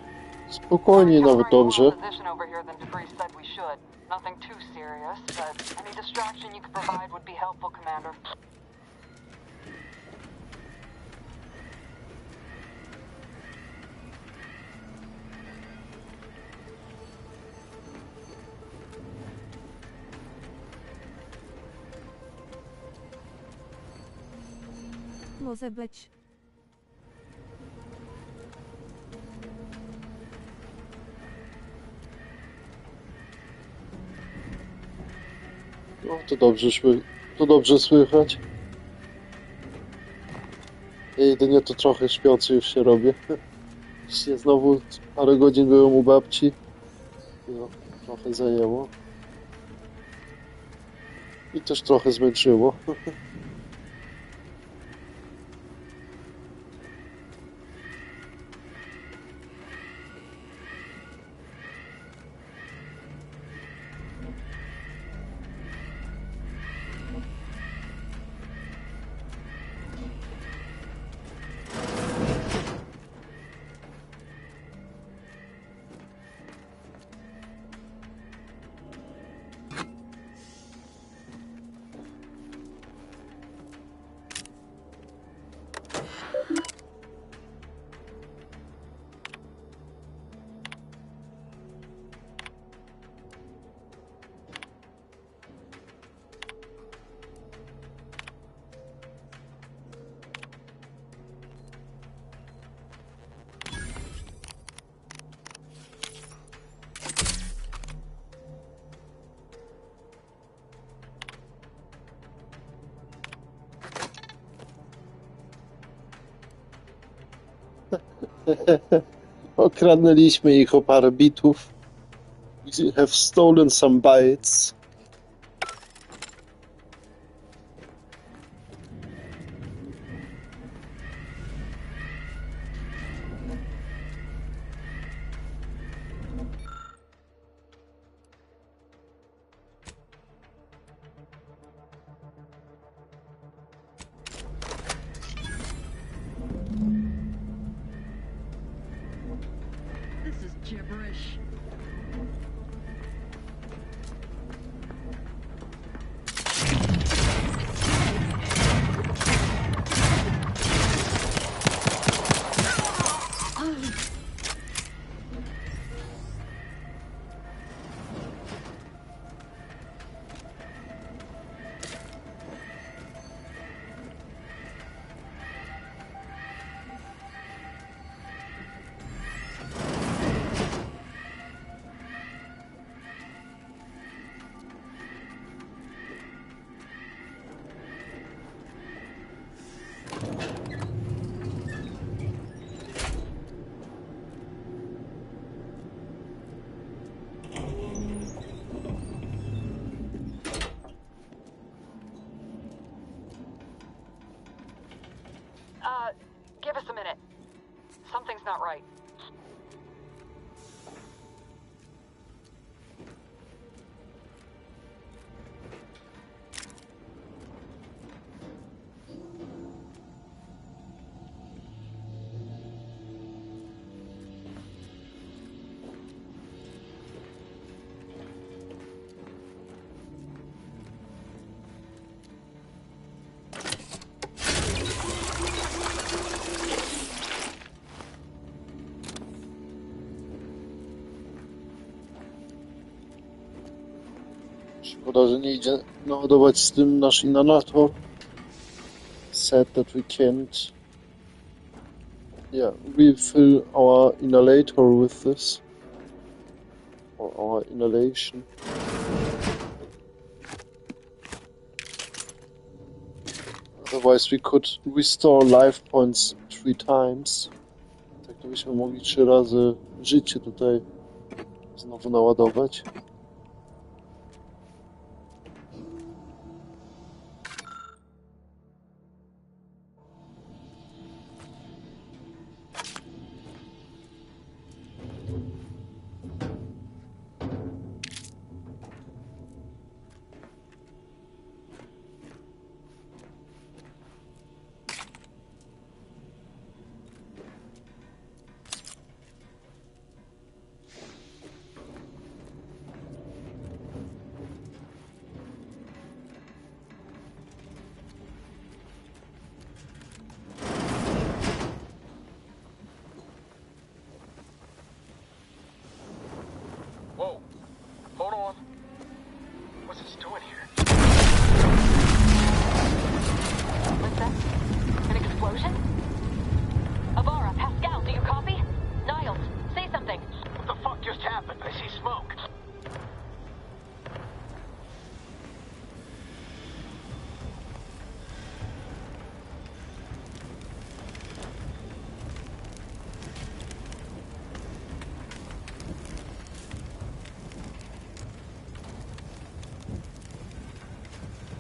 spokojnie, nawet dobrze. Może być. No, to dobrze słychać. Ja jedynie to trochę śpiący już się robię. Dzisiaj znowu parę godzin byłem u babci. No, trochę zajęło. I też trochę zmęczyło. Okradnęliśmy ich o parę bitów. We have stolen some bytes. Give us a minute. Something's not right. Szkoda, że nie idzie naładować z tym nasz inhalator. Sad that we can't refill our inhalator with this. Or our inhalation. Otherwise we could restore life points 3 times. Tak to byśmy mogli 3 razy życie tutaj znowu naładować.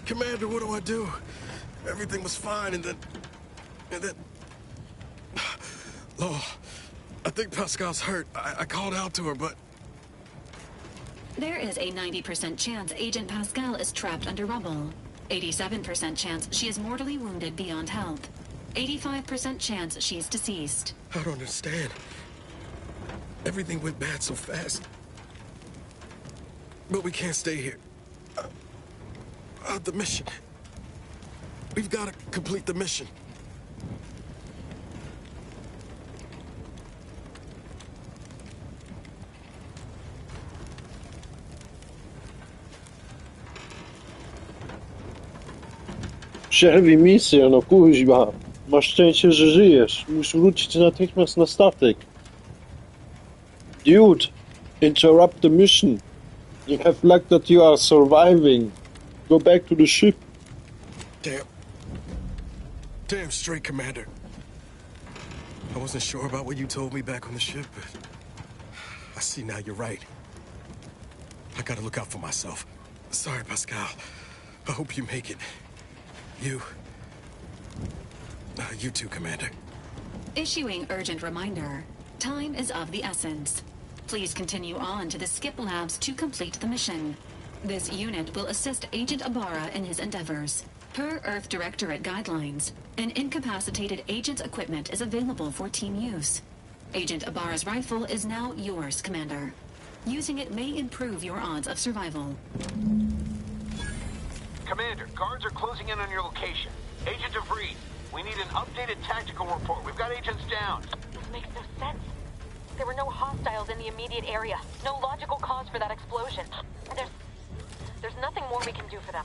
Commander, what do I do? Everything was fine, and then... Oh, I think Pascal's hurt. I called out to her, but... There is a 90% chance Agent Pascal is trapped under rubble. 87% chance she is mortally wounded beyond help. 85% chance she's deceased. I don't understand. Everything went bad so fast. But we can't stay here. The mission. We've got to complete the mission. Przerwij misję, no kuźwa. Masz szczęście, że żyjesz. Musisz wrócić natychmiast na statek. Dude, interrupt the mission. You have luck that you are surviving. Go back to the ship. Damn straight, Commander. I wasn't sure about what you told me back on the ship, but I see now you're right. I gotta look out for myself. Sorry, Pascal. I hope you make it. You too, Commander. Issuing urgent reminder. Time is of the essence. Please continue on to the skip labs to complete the mission. This unit will assist Agent Ibarra in his endeavors. Per Earth Directorate guidelines, an incapacitated agent's equipment is available for team use. Agent Ibarra's rifle is now yours, Commander. Using it may improve your odds of survival. Commander, guards are closing in on your location. Agent DeVries, we need an updated tactical report. We've got agents down. This makes no sense. There were no hostiles in the immediate area. No logical cause for that explosion. There's nothing more we can do for them.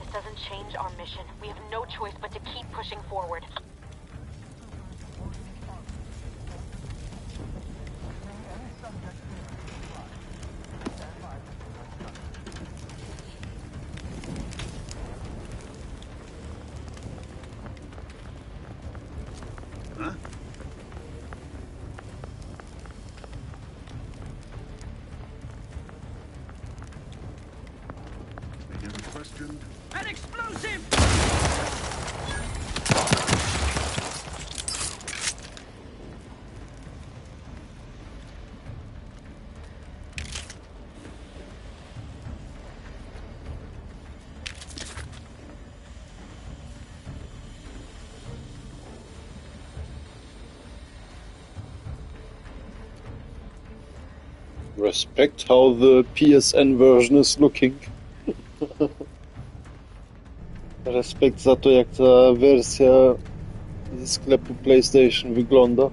This doesn't change our mission. We have no choice but to keep pushing forward. Huh? They never questioned. An explosive! Respect how the PSN version is looking. Respekt za to, jak ta wersja ze sklepu PlayStation wygląda.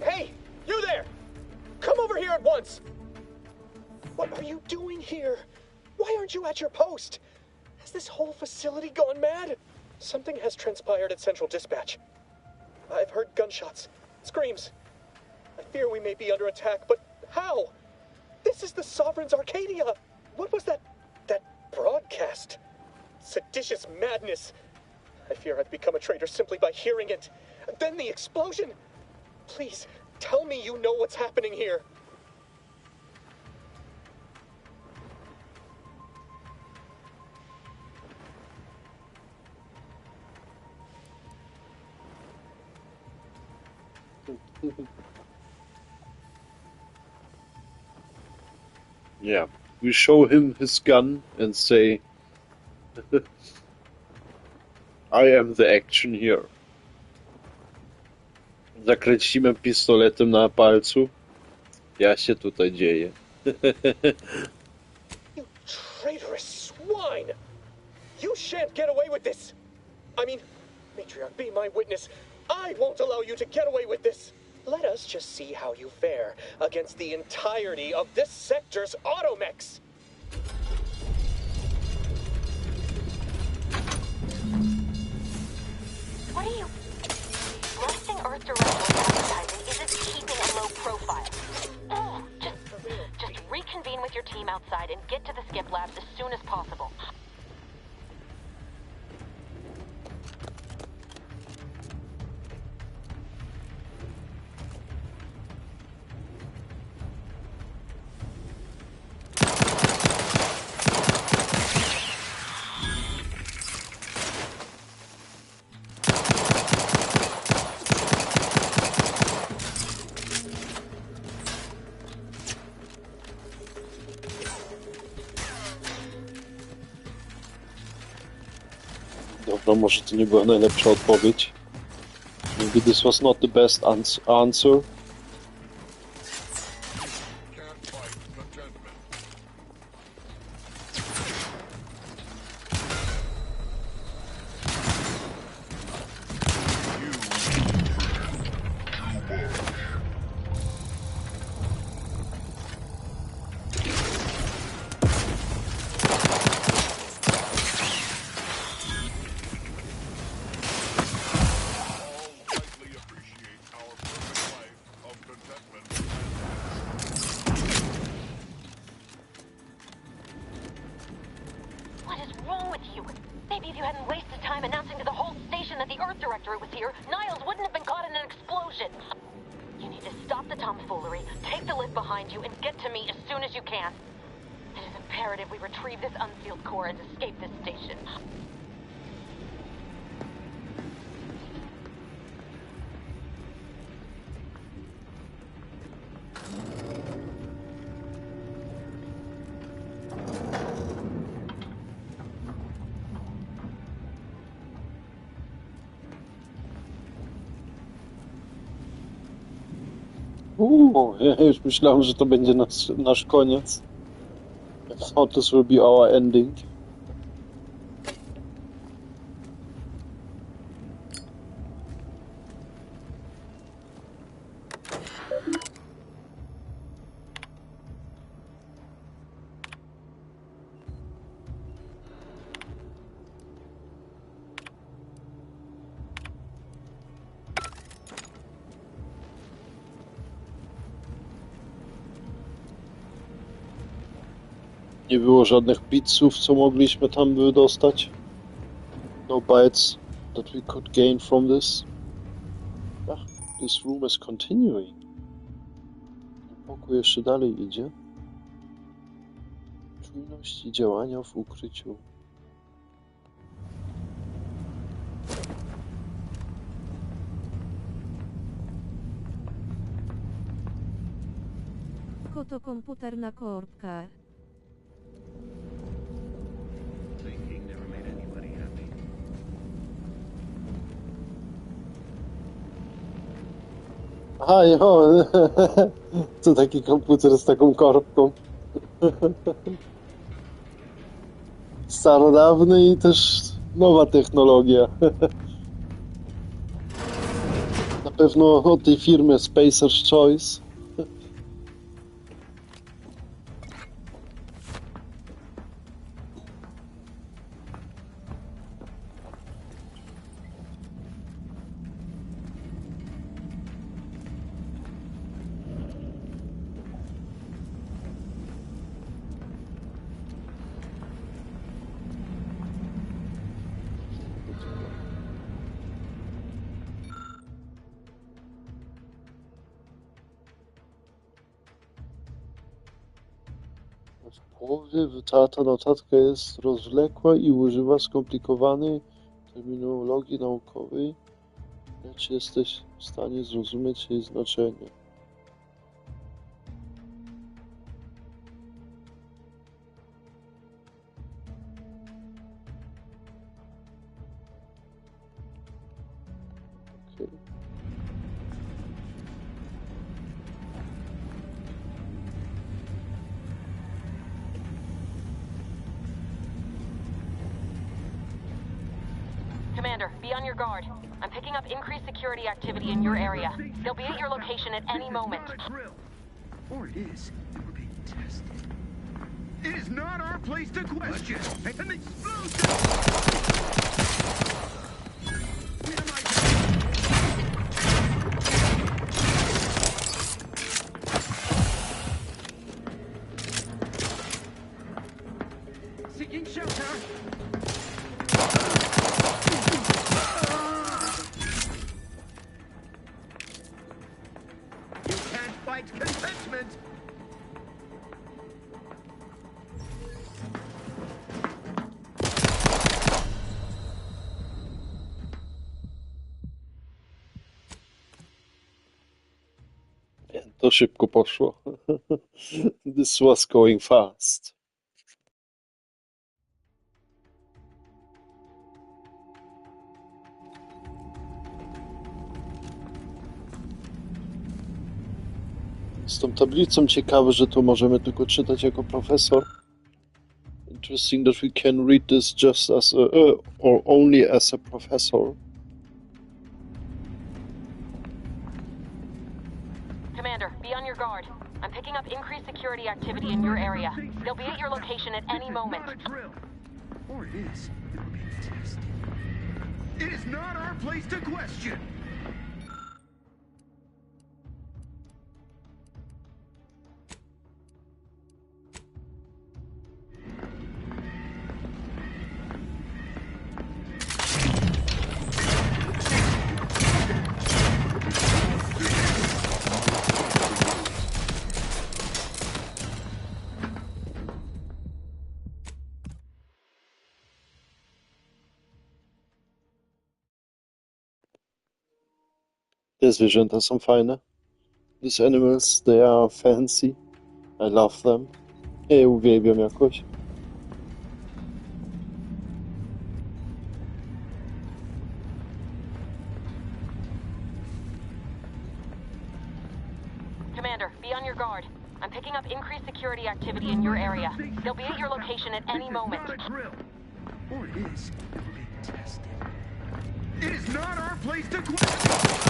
Hey, you there! Come over here at once! What are you doing here? Why aren't you at your post? Has this whole facility gone mad? Something has transpired at Central Dispatch. I've heard gunshots, screams. I fear we may be under attack, but how? This is the Sovereign's Arcadia! What was that broadcast? Seditious madness. I fear I've become a traitor simply by hearing it. Then the explosion! Please, tell me you know what's happening here. Yeah, we show him his gun and say, I am the action here. Zakręcimy pistoletem na palcu. Ja się tutaj dzieję. You traitorous swine! You shan't get away with this! I mean, Matriarch, be my witness. I won't allow you to get away with this! Let us just see how you fare against the entirety of this sector's automechs! What are you... Rusting Earth Directory advertising isn't keeping a low profile. Oh, just reconvene with your team outside and get to the skip labs as soon as possible. Dobra, może to nie była najlepsza odpowiedź. Maybe this was not the best answer. Ja już myślałem, że to będzie nasz koniec. I thought this will be our ending. Nie było żadnych bitsów, co mogliśmy tam dostać. No bites that we could gain from this. Ach, this room is continuing. Pokój jeszcze dalej idzie. Czujność i działania w ukryciu. Koto komputer na korbkę. Aha, jo, to taki komputer z taką korbką. Starodawny i też nowa technologia. Na pewno od tej firmy Spacer's Choice. W połowie ta notatka jest rozwlekła i używa skomplikowanej terminologii naukowej, lecz jesteś w stanie zrozumieć jej znaczenie. Commander, be on your guard. I'm picking up increased security activity in your area. They'll be at your location at any moment. Or it is. We're being tested. It is not our place to question. An explosion! Seeking shelter! Contentment. To szybko poszło. This was going fast. Z tą tablicą ciekawe, że to możemy tylko czytać jako profesor. Interesting that we can read this just as a, or only as a professor. Commander, be on your guard. I'm picking up increased security activity in your area. They'll be at your location at any moment. Or it is. We're being tested. It is not our place to question. Te zwierzęta są fajne. These animals, they are fancy. I love them. Ja je uwielbiam jakoś. Commander, be on your guard. I'm picking up increased security activity in your area. They'll be at your location at any moment. Or it is. We're being tested. It is not our place to question.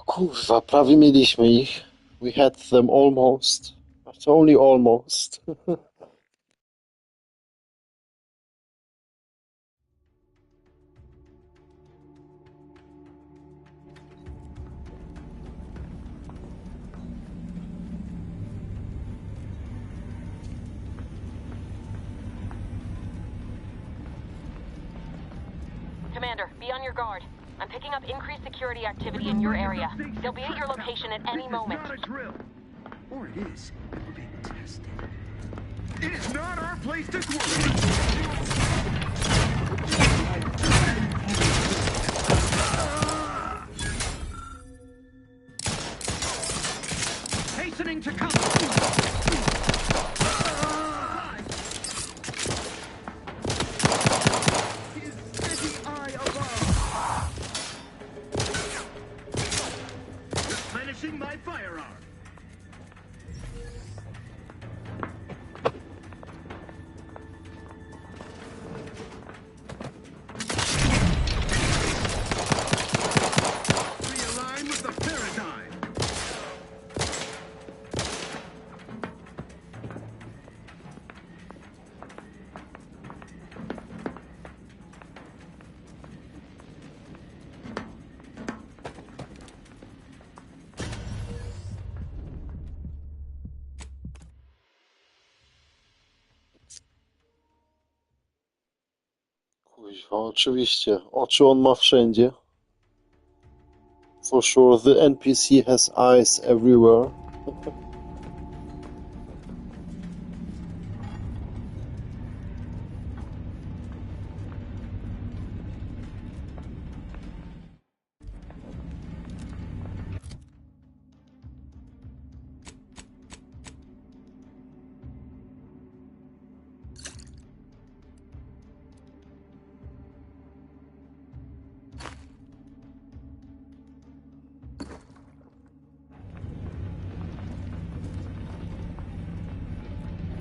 Kurwa, prawie mieliśmy ich. We had them almost. But only almost. Commander, be on your guard. I'm picking up increased security activity in your area. They'll be at your location at any moment. Not a drill. Or it is. We're being tested. It is not our place to quarrel. Hastening to come. My firearm. Realign with the paradigm. Kuźwa, oczywiście. Oczy on ma wszędzie. For sure, the NPC has eyes everywhere.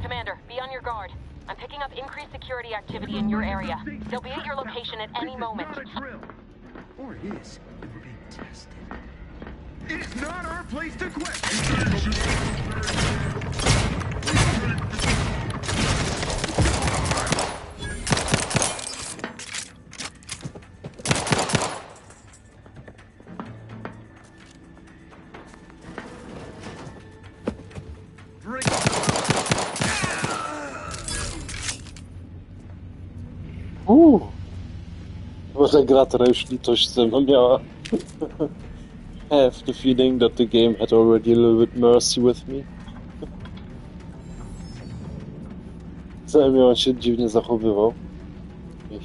Commander, be on your guard. I'm picking up increased security activity in your area. They'll be at your location at any moment. Not a drill. Or it is. We're being tested. It is not our place to question. Chyba ta gra teraz już litość ze mną miała. I have the feeling that the game had already a little bit mercy with me. Przynajmniej on się dziwnie zachowywał.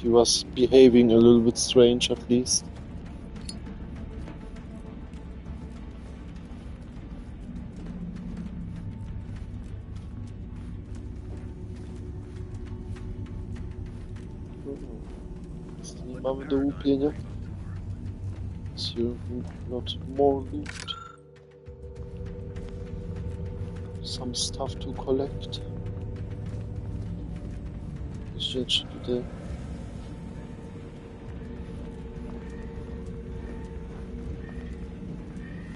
He was behaving a little bit strange at least. Nie mamy do łupienia. Is here not more loot? Some stuff to collect. Jeszcze czy tutaj...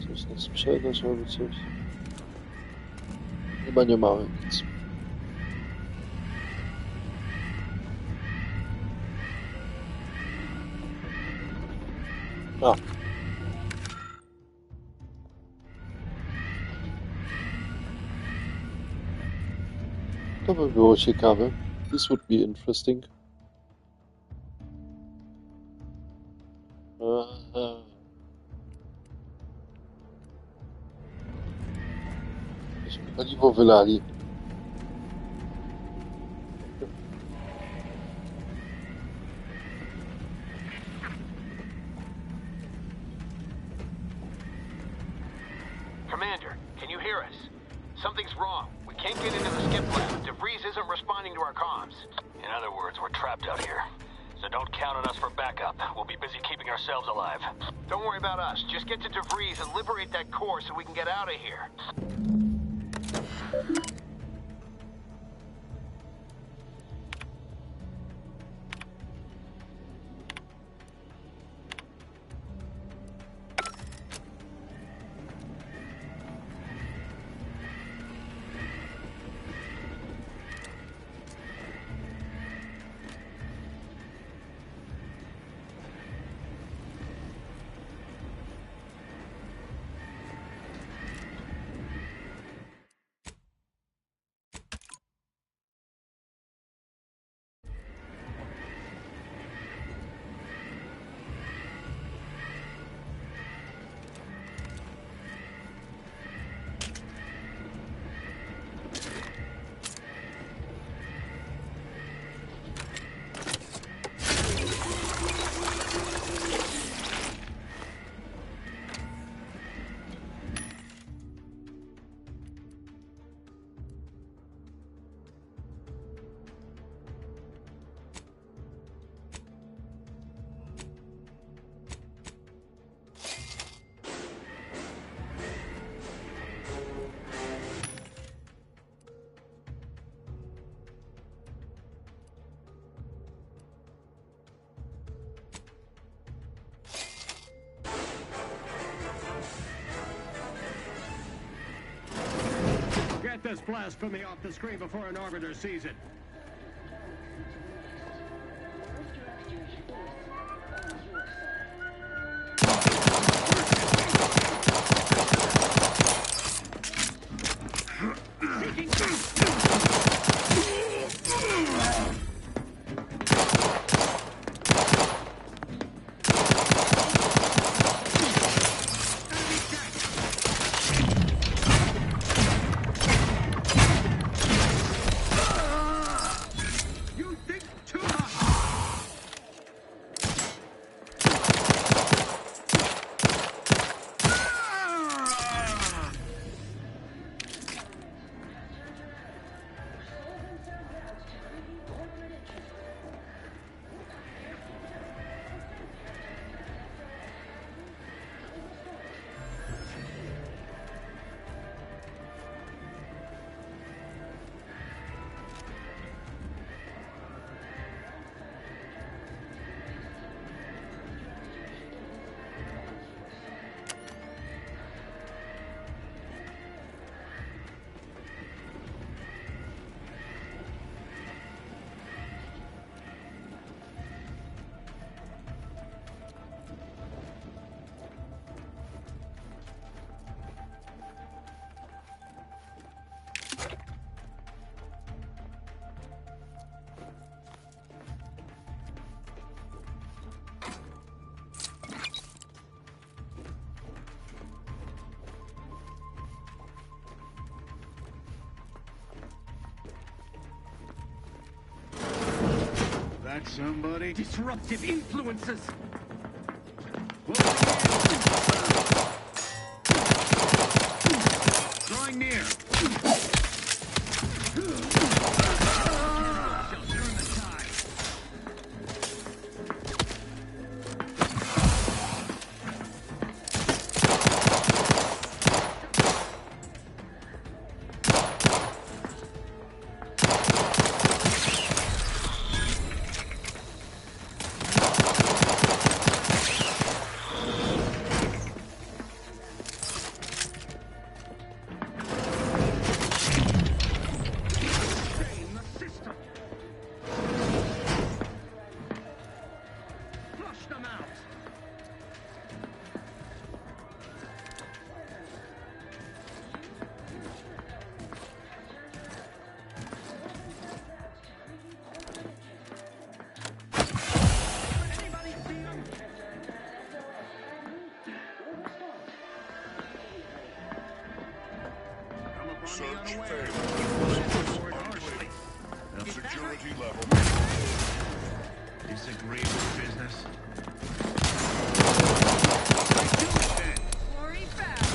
Coś na sprzedaż albo coś? Chyba nie mamy nic. A. To by było ciekawe. This would be interesting. Myśmy paliwo wylali. Commander, can you hear us? Something's wrong. We can't get into the skip lab. DeVries isn't responding to our comms. In other words, we're trapped out here. So don't count on us for backup. We'll be busy keeping ourselves alive. Don't worry about us. Just get to DeVries and liberate that core so we can get out of here. this blasphemy off the screen before an arbiter sees it. That somebody? Disruptive influences! Drawing near. Shall turn the tide. Search failed. Now security level. Disagree with business. Worry fast.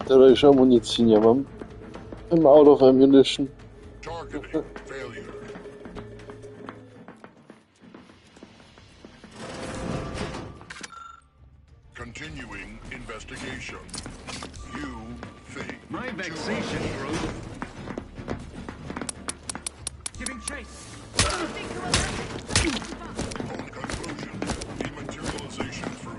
Teraz już amunicji nie mam. I'm out of ammunition. Targeting failure. Continuing investigation. You think. My vexation grows. Giving chase. On conclusion, dematerialization through.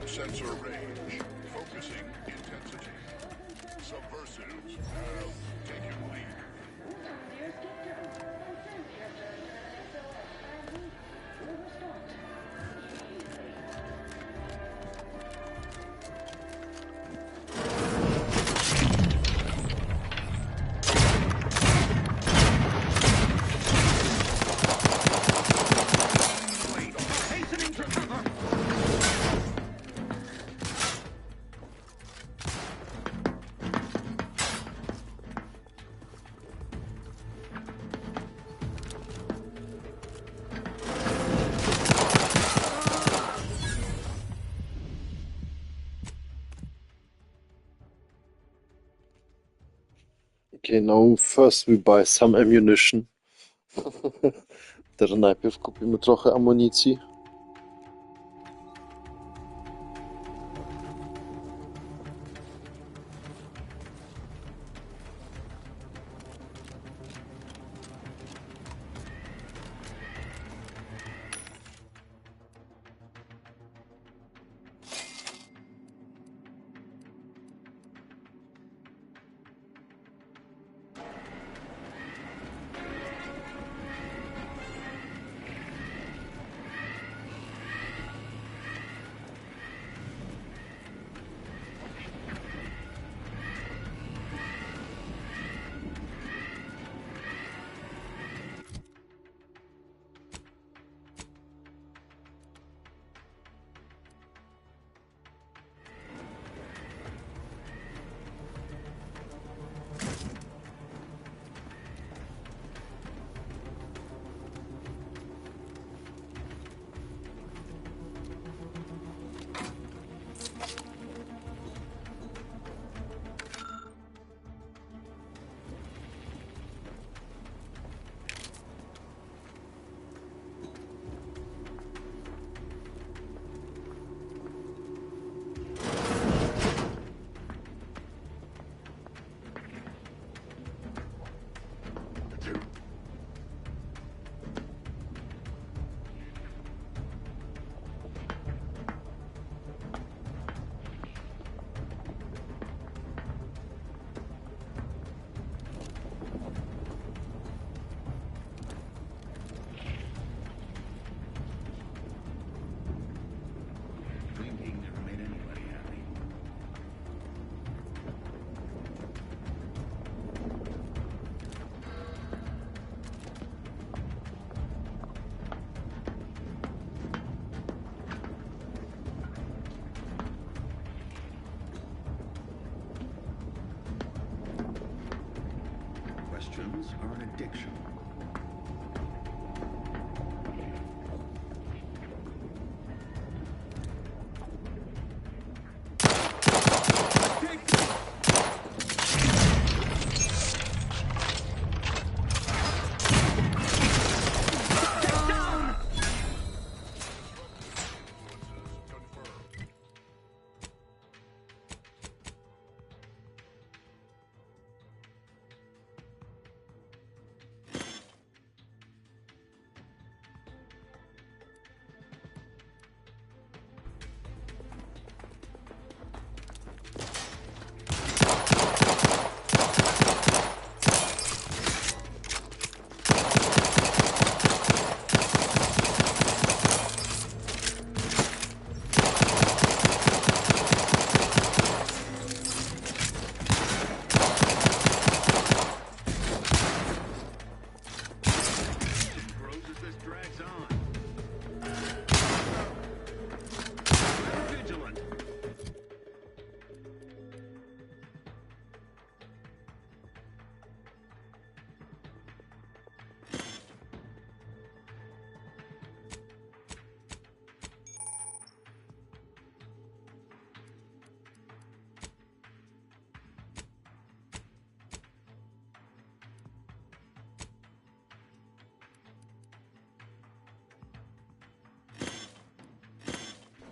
Sensor range. Focusing intensity. Subversives have taken lead. Okay, now first we buy some ammunition. Teraz najpierw kupimy trochę amunicji. Questions are an addiction.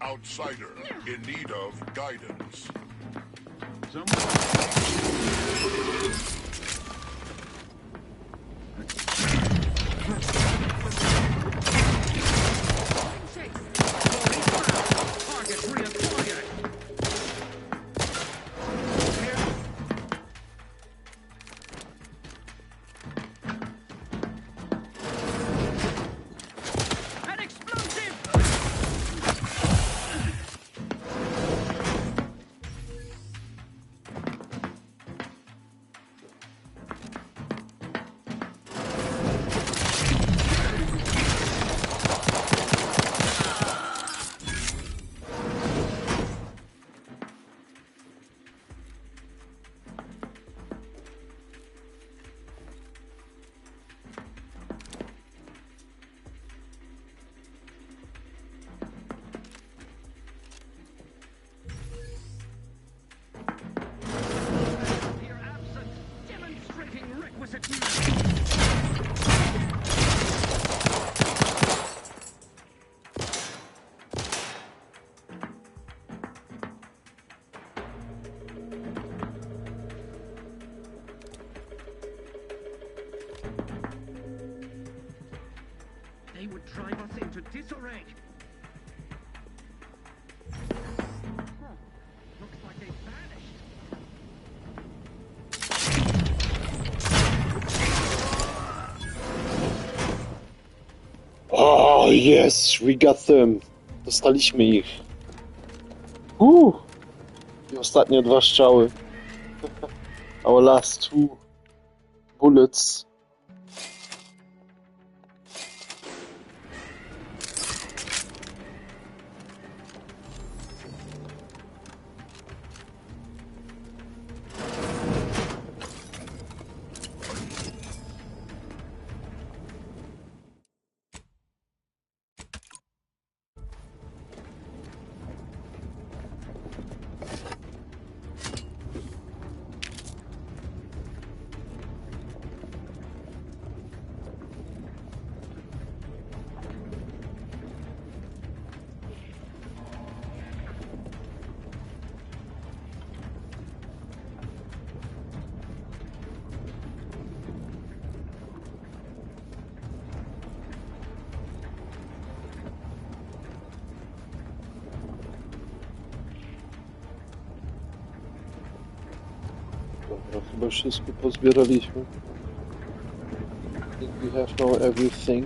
Outsider in need of guidance. disarray. Looks like they vanished. Oh, yes, we got them. Dostaliśmy ich. I ostatnie 2 strzały. Our last 2 bullets. Dobra, chyba wszystko pozbieraliśmy. I think we have now everything.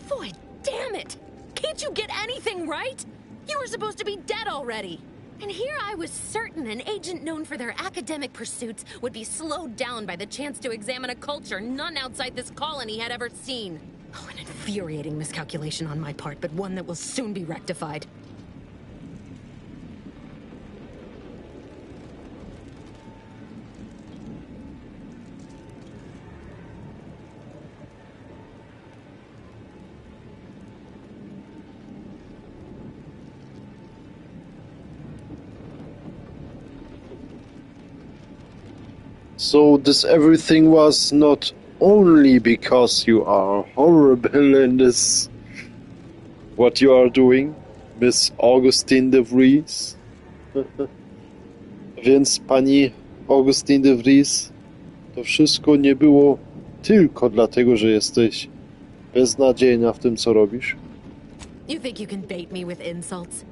Boy, damn it! Can't you get anything right? You were supposed to be dead already. And here I was certain an agent known for their academic pursuits would be slowed down by the chance to examine a culture none outside this colony had ever seen. Oh, an infuriating miscalculation on my part, but one that will soon be rectified. So this everything was not only because you are horrible in this, what you are doing, Miss Augustine de Vries. Więc pani Augustine de Vries, to wszystko nie było tylko dlatego, że jesteś beznadziejna w tym, co robisz. You think you can bait me with insults?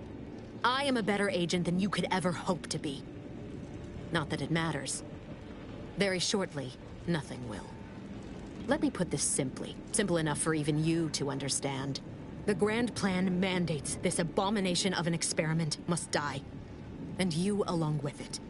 I am a better agent than you could ever hope to be. Not that it matters. Very shortly, nothing will. Let me put this simply, simple enough for even you to understand. The grand plan mandates this abomination of an experiment must die, and you along with it.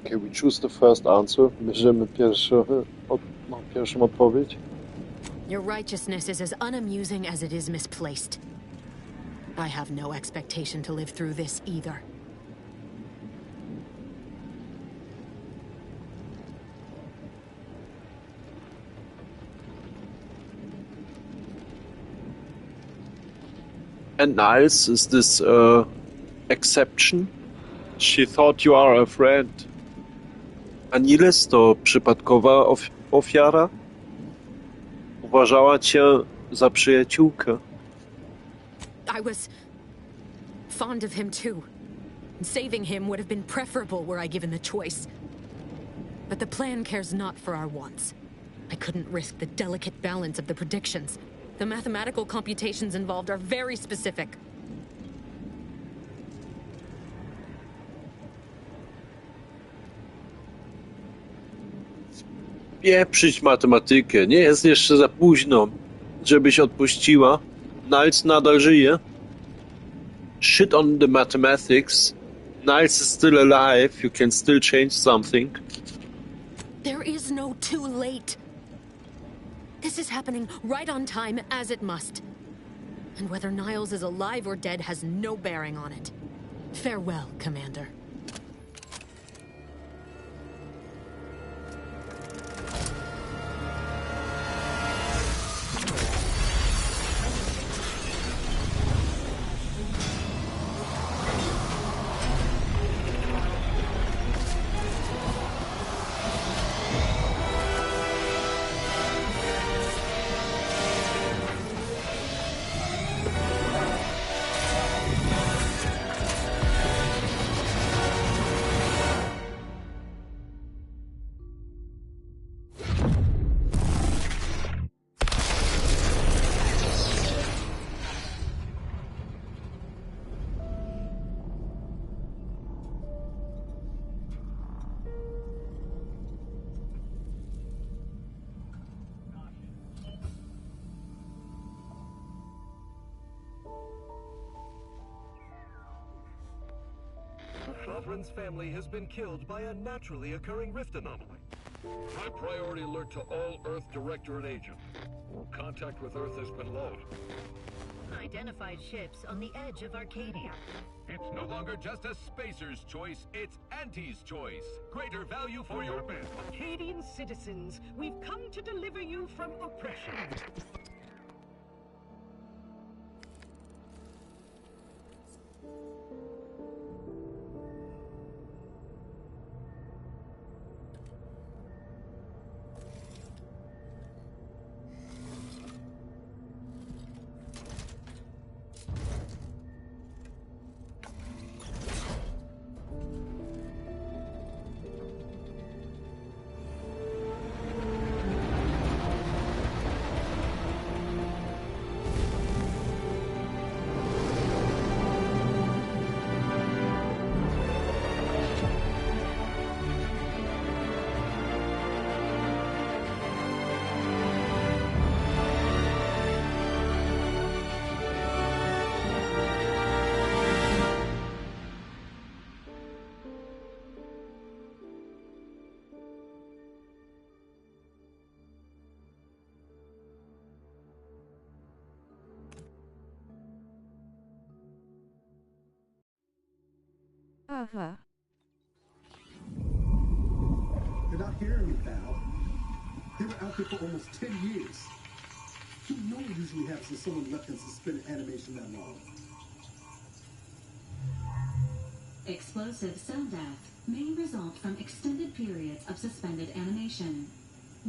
Okay, we choose the first answer. Bierzemy pierwszą odpowiedź. Your righteousness is as unamusing as it is misplaced. I have no expectation to live through this either. And Niles is this exception? She thought you are a friend. A Niles to przypadkowa ofiara? Uważała cię za przyjaciółkę. I was fond of him too. Saving him would have been preferable were I given the choice. But the plan cares not for our wants. I couldn't risk the delicate balance of the predictions. The mathematical computations involved are very specific. Pieprzyć matematykę. Nie jest jeszcze za późno, żebyś odpuściła. Niles nadal żyje. Shit on the mathematics. Niles is still alive. You can still change something. There is no too late. This is happening right on time, as it must. And whether Niles is alive or dead has no bearing on it. Farewell, Commander. Sovereign's family has been killed by a naturally occurring rift anomaly. High priority alert to all Earth Directorate agents. Contact with Earth has been low. Identified ships on the edge of Arcadia. It's no longer just a spacer's choice, it's Auntie's choice. Greater value for your men. Arcadian citizens, we've come to deliver you from oppression. Aha. You're not hearing me, pal. They were out there for almost 10 years. No one usually has someone left in suspended animation that long. Explosive cell death may result from extended periods of suspended animation.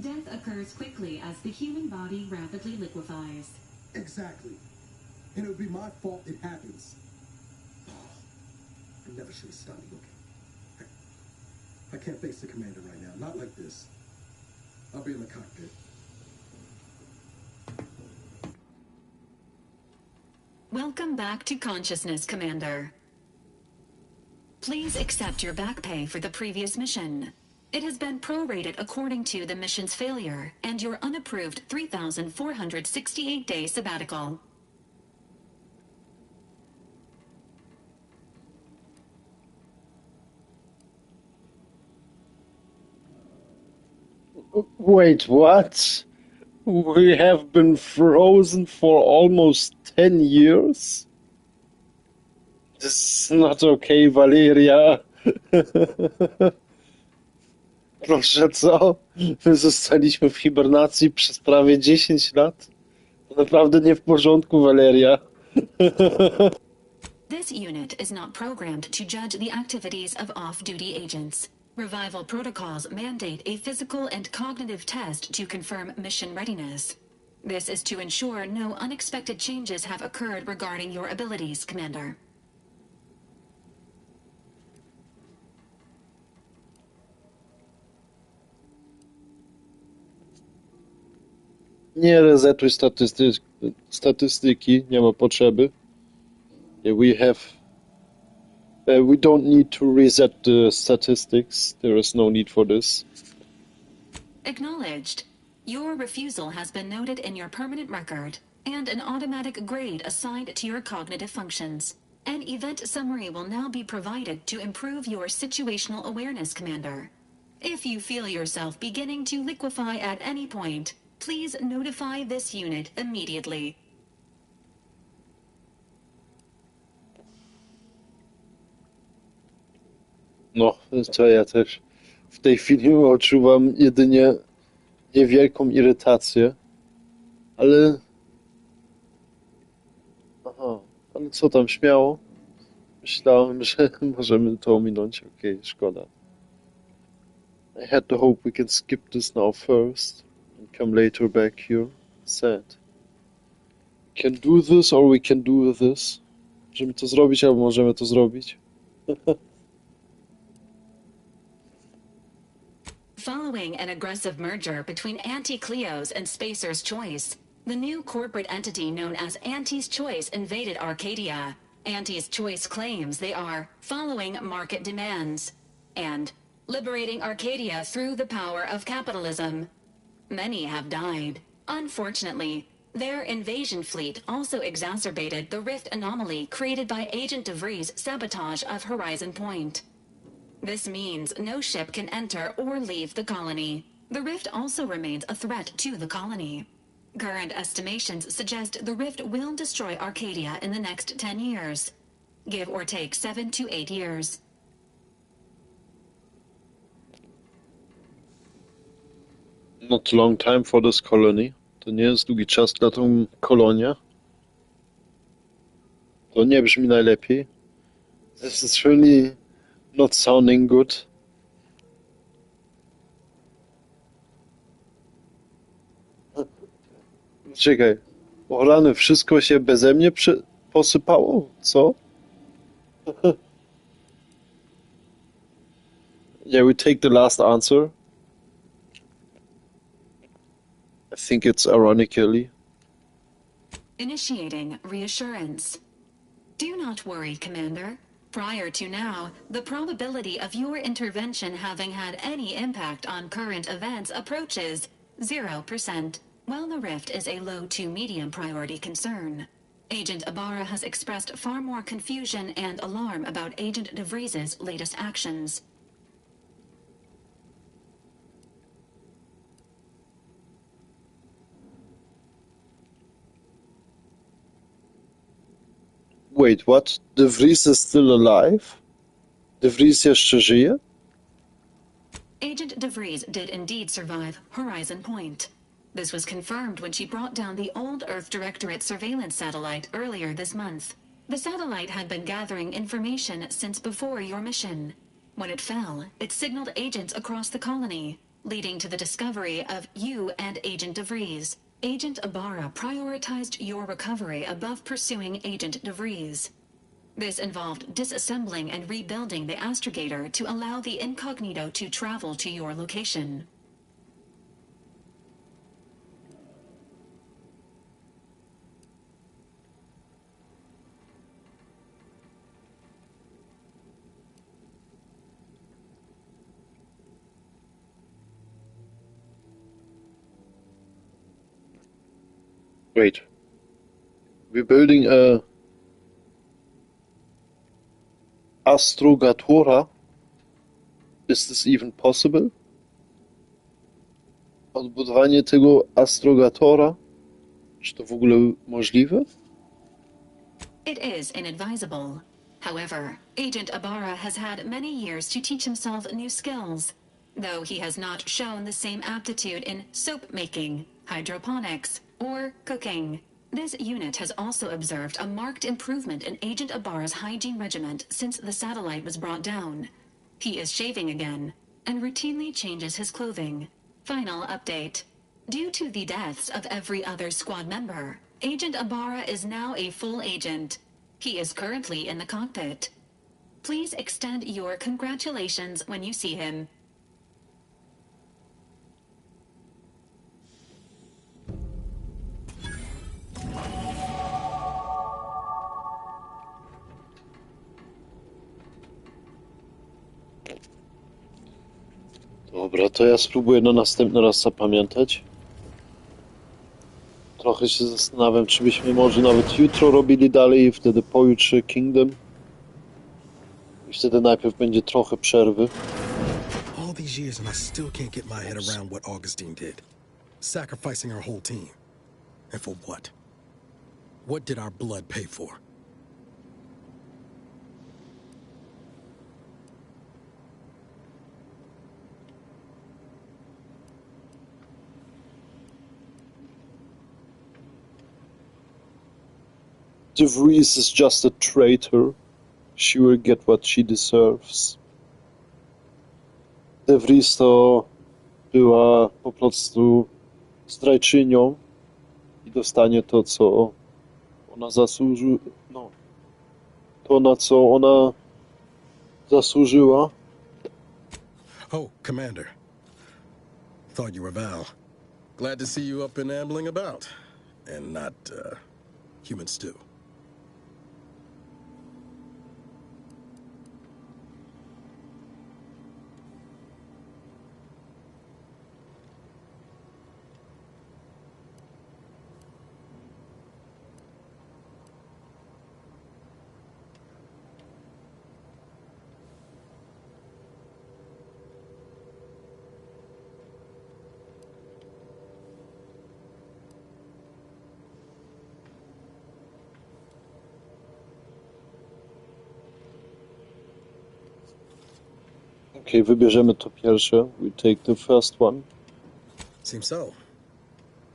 Death occurs quickly as the human body rapidly liquefies. Exactly. And it would be my fault it happens. I never should have stopped looking. I can't face the commander right now. Not like this. I'll be in the cockpit. Welcome back to consciousness, Commander. Please accept your back pay for the previous mission. It has been prorated according to the mission's failure and your unapproved 3,468-day sabbatical. Wait, what? We have been frozen for almost 10 years? This is not okay, Valeria. Proszę, co? My zostaliśmy w hibernacji przez prawie 10 lat? To naprawdę nie w porządku, Valeria. This unit is not programmed to judge the activities of off-duty agents. Revival protocols mandate a physical and cognitive test to confirm mission readiness. This is to ensure no unexpected changes have occurred regarding your abilities, Commander. Nie resetuj statystyki, nie ma potrzeby. Yeah, we don't need to reset the statistics. There is no need for this. Acknowledged. Your refusal has been noted in your permanent record, and an automatic grade assigned to your cognitive functions. An event summary will now be provided to improve your situational awareness, Commander. If you feel yourself beginning to liquefy at any point, please notify this unit immediately. No, to ja też w tej chwili odczuwam jedynie niewielką irytację, ale... Aha, ale co tam, śmiało? Myślałem, że możemy to ominąć. Okej, szkoda. I had the hope we can skip this now first and come later back here. Sad. We can do this or we can do this. Możemy to zrobić, albo możemy to zrobić. Following an aggressive merger between Anti-Cleo's and Spacer's Choice, the new corporate entity known as Anti's Choice invaded Arcadia. Anti's Choice claims they are following market demands and liberating Arcadia through the power of capitalism. Many have died. Unfortunately, their invasion fleet also exacerbated the rift anomaly created by Agent DeVries' sabotage of Horizon Point. This means no ship can enter or leave the colony. The rift also remains a threat to the colony. Current estimations suggest the rift will destroy Arcadia in the next 10 years. Give or take 7 to 8 years. Not a long time for this colony. To nie jest długi czas dla tą kolonię. To nie brzmi najlepiej. This is really not sounding good. Czekaj. O rany, wszystko się beze mnie posypało? Co? Yeah, we take the last answer. I think it's ironically. Initiating reassurance. Do not worry, Commander. Prior to now, the probability of your intervention having had any impact on current events approaches 0%, while the rift is a low to medium priority concern. Agent Ibarra has expressed far more confusion and alarm about Agent DeVries' latest actions. Wait, what? DeVries is still alive? DeVries jeszcze żyje? Agent DeVries did indeed survive Horizon Point. This was confirmed when she brought down the old Earth Directorate surveillance satellite earlier this month. The satellite had been gathering information since before your mission. When it fell, it signaled agents across the colony, leading to the discovery of you and Agent DeVries. Agent Ibarra prioritized your recovery above pursuing Agent DeVries. This involved disassembling and rebuilding the astrogator to allow the incognito to travel to your location. Wait. We're building a astrogatora? Is this even possible? Odbudowanie tego astrogatora? Czy to w ogóle możliwe? It is inadvisable. However, Agent Ibarra has had many years to teach himself new skills, though he has not shown the same aptitude in soap making, hydroponics, or cooking. This unit has also observed a marked improvement in Agent Ibarra's hygiene regiment since the satellite was brought down. He is shaving again and routinely changes his clothing. Final update. Due to the deaths of every other squad member, Agent Ibarra is now a full agent. He is currently in the cockpit. Please extend your congratulations when you see him. Dobra, to ja spróbuję na następny raz zapamiętać. Trochę się zastanawiam, czy byśmy może nawet jutro robili dalej i wtedy pojutrze Kingdom. I wtedy najpierw będzie trochę przerwy. All these years and I still can't get my head around what Augustine did. Sacrificing our whole team. And for what? What did our blood pay for? DeVries is just a traitor. She will get what she deserves. DeVries to była po prostu zdrajczynią i dostanie to, co ona zasłużyła. No, to, na co ona zasłużyła. Oh, Commander. Thought you were Val. Glad to see you up and ambling about. And not, human stew. Okay, wybierzemy to pierwsze. We take the first one. Seems so.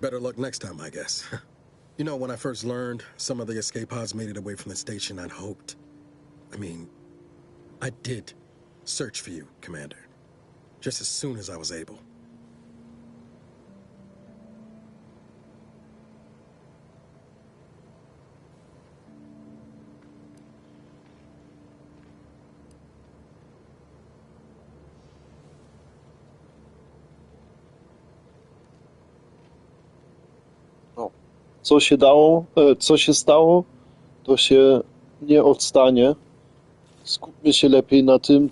Better luck next time, I guess. You know, when I first learned some of the escape pods made it away from the station, I'd hoped. I did search for you, Commander. Just as soon as I was able. Co się stało, to się nie odstanie. Skupmy się lepiej na tym,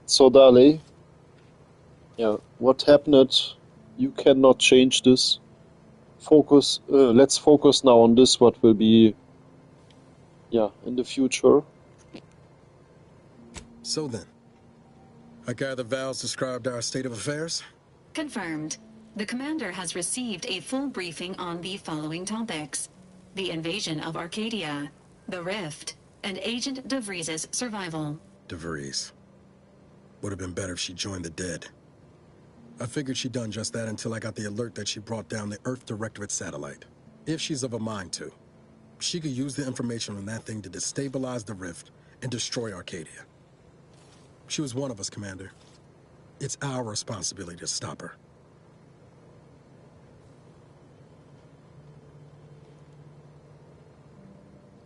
co dalej. Yeah, what happened, you cannot change this. Let's focus now on this, what will be, in the future. So then, I gather Val's described our state of affairs? Confirmed. The commander has received a full briefing on the following topics: the invasion of Arcadia, the Rift, and Agent DeVries' survival. DeVries. Would have been better if she joined the dead. I figured she'd done just that until I got the alert that she brought down the Earth Directorate satellite. If she's of a mind to, she could use the information on that thing to destabilize the Rift and destroy Arcadia. She was one of us, Commander. It's our responsibility to stop her.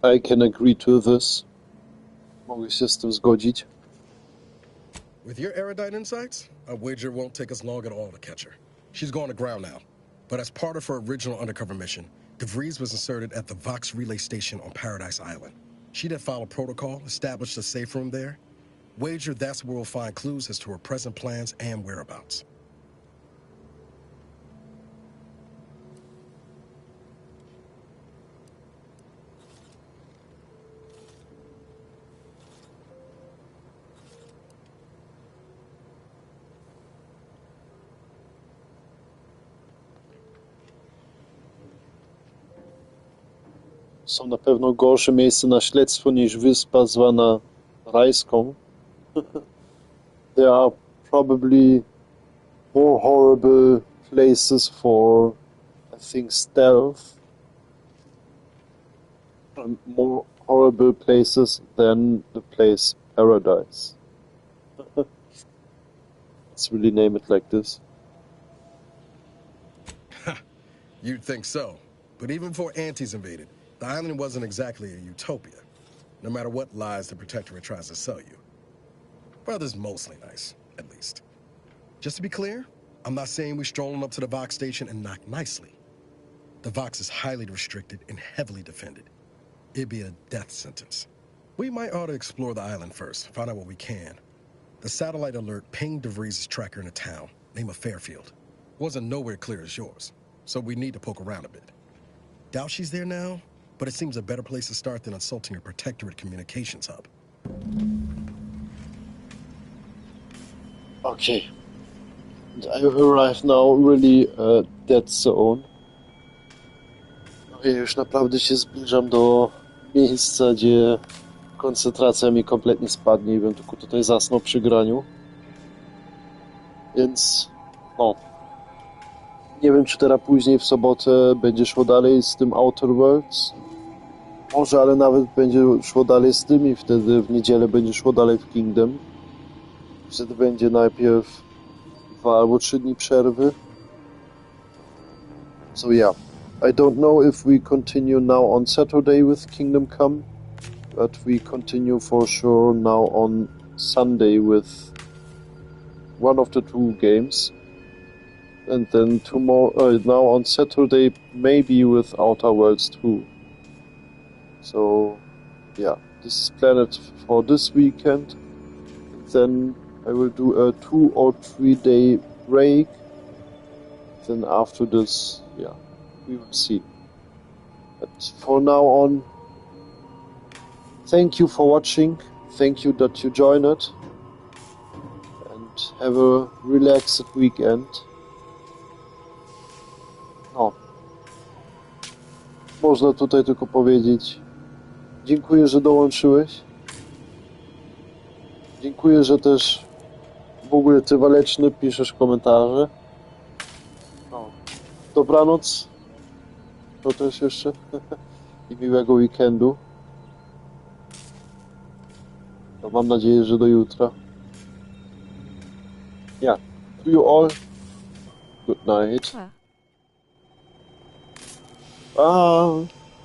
I can agree to this. Mogę się z tym zgodzić. With your erudite insights, I wager it won't take us long at all to catch her. She's going to ground now. But as part of her original undercover mission, DeVries was inserted at the Vox relay station on Paradise Island. She did follow protocol, established a safe room there. Wager that's where we'll find clues as to her present plans and whereabouts. Są na pewno gorsze miejsca na śledztwo niż wyspa zwana Rajską. There are probably more horrible places for, I think, stealth. more horrible places than the place Paradise. Let's really name it like this. You'd think so. But even before Antes invaded, the island wasn't exactly a utopia, no matter what lies the Protectorate tries to sell you. Brother's mostly nice, at least. Just to be clear, I'm not saying we strolling up to the Vox station and knock nicely. The Vox is highly restricted and heavily defended. It'd be a death sentence. We might ought to explore the island first, find out what we can. The satellite alert pinged DeVries' tracker in a town, name of Fairfield. Wasn't nowhere clear as yours, so we need to poke around a bit. Doubt she's there now, but it seems a better place to start than insulting your Protectorate communications hub. Okay. And I arrive now really dead zone. Ja już naprawdę się zbliżam do miejsca, gdzie koncentracja mi kompletnie spadnie i bym tylko tutaj zasnął przy graniu. Więc no. Nie wiem, czy teraz później w sobotę będzie szło dalej z tym Outer Worlds. Może, ale nawet będzie szło dalej z tym i wtedy w niedzielę będzie szło dalej w Kingdom. Wtedy będzie najpierw 2 albo 3 dni przerwy. So yeah. I don't know if we continue now on Saturday with Kingdom Come, but we continue for sure now on Sunday with one of the 2 games. And then tomorrow, now on Saturday, maybe with Outer Worlds 2. So, yeah, this is planned for this weekend. Then I will do a 2 or 3 day break. Then after this, yeah, we will see. But for now on, thank you for watching. Thank you that you joined. And have a relaxed weekend. No. Można tutaj tylko powiedzieć dziękuję, że dołączyłeś. Dziękuję, że też w ogóle ty, Waleczny, piszesz komentarze. No. Dobranoc. To też jeszcze. I miłego weekendu. No, mam nadzieję, że do jutra. Yeah. To you all. Good night.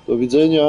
Do widzenia.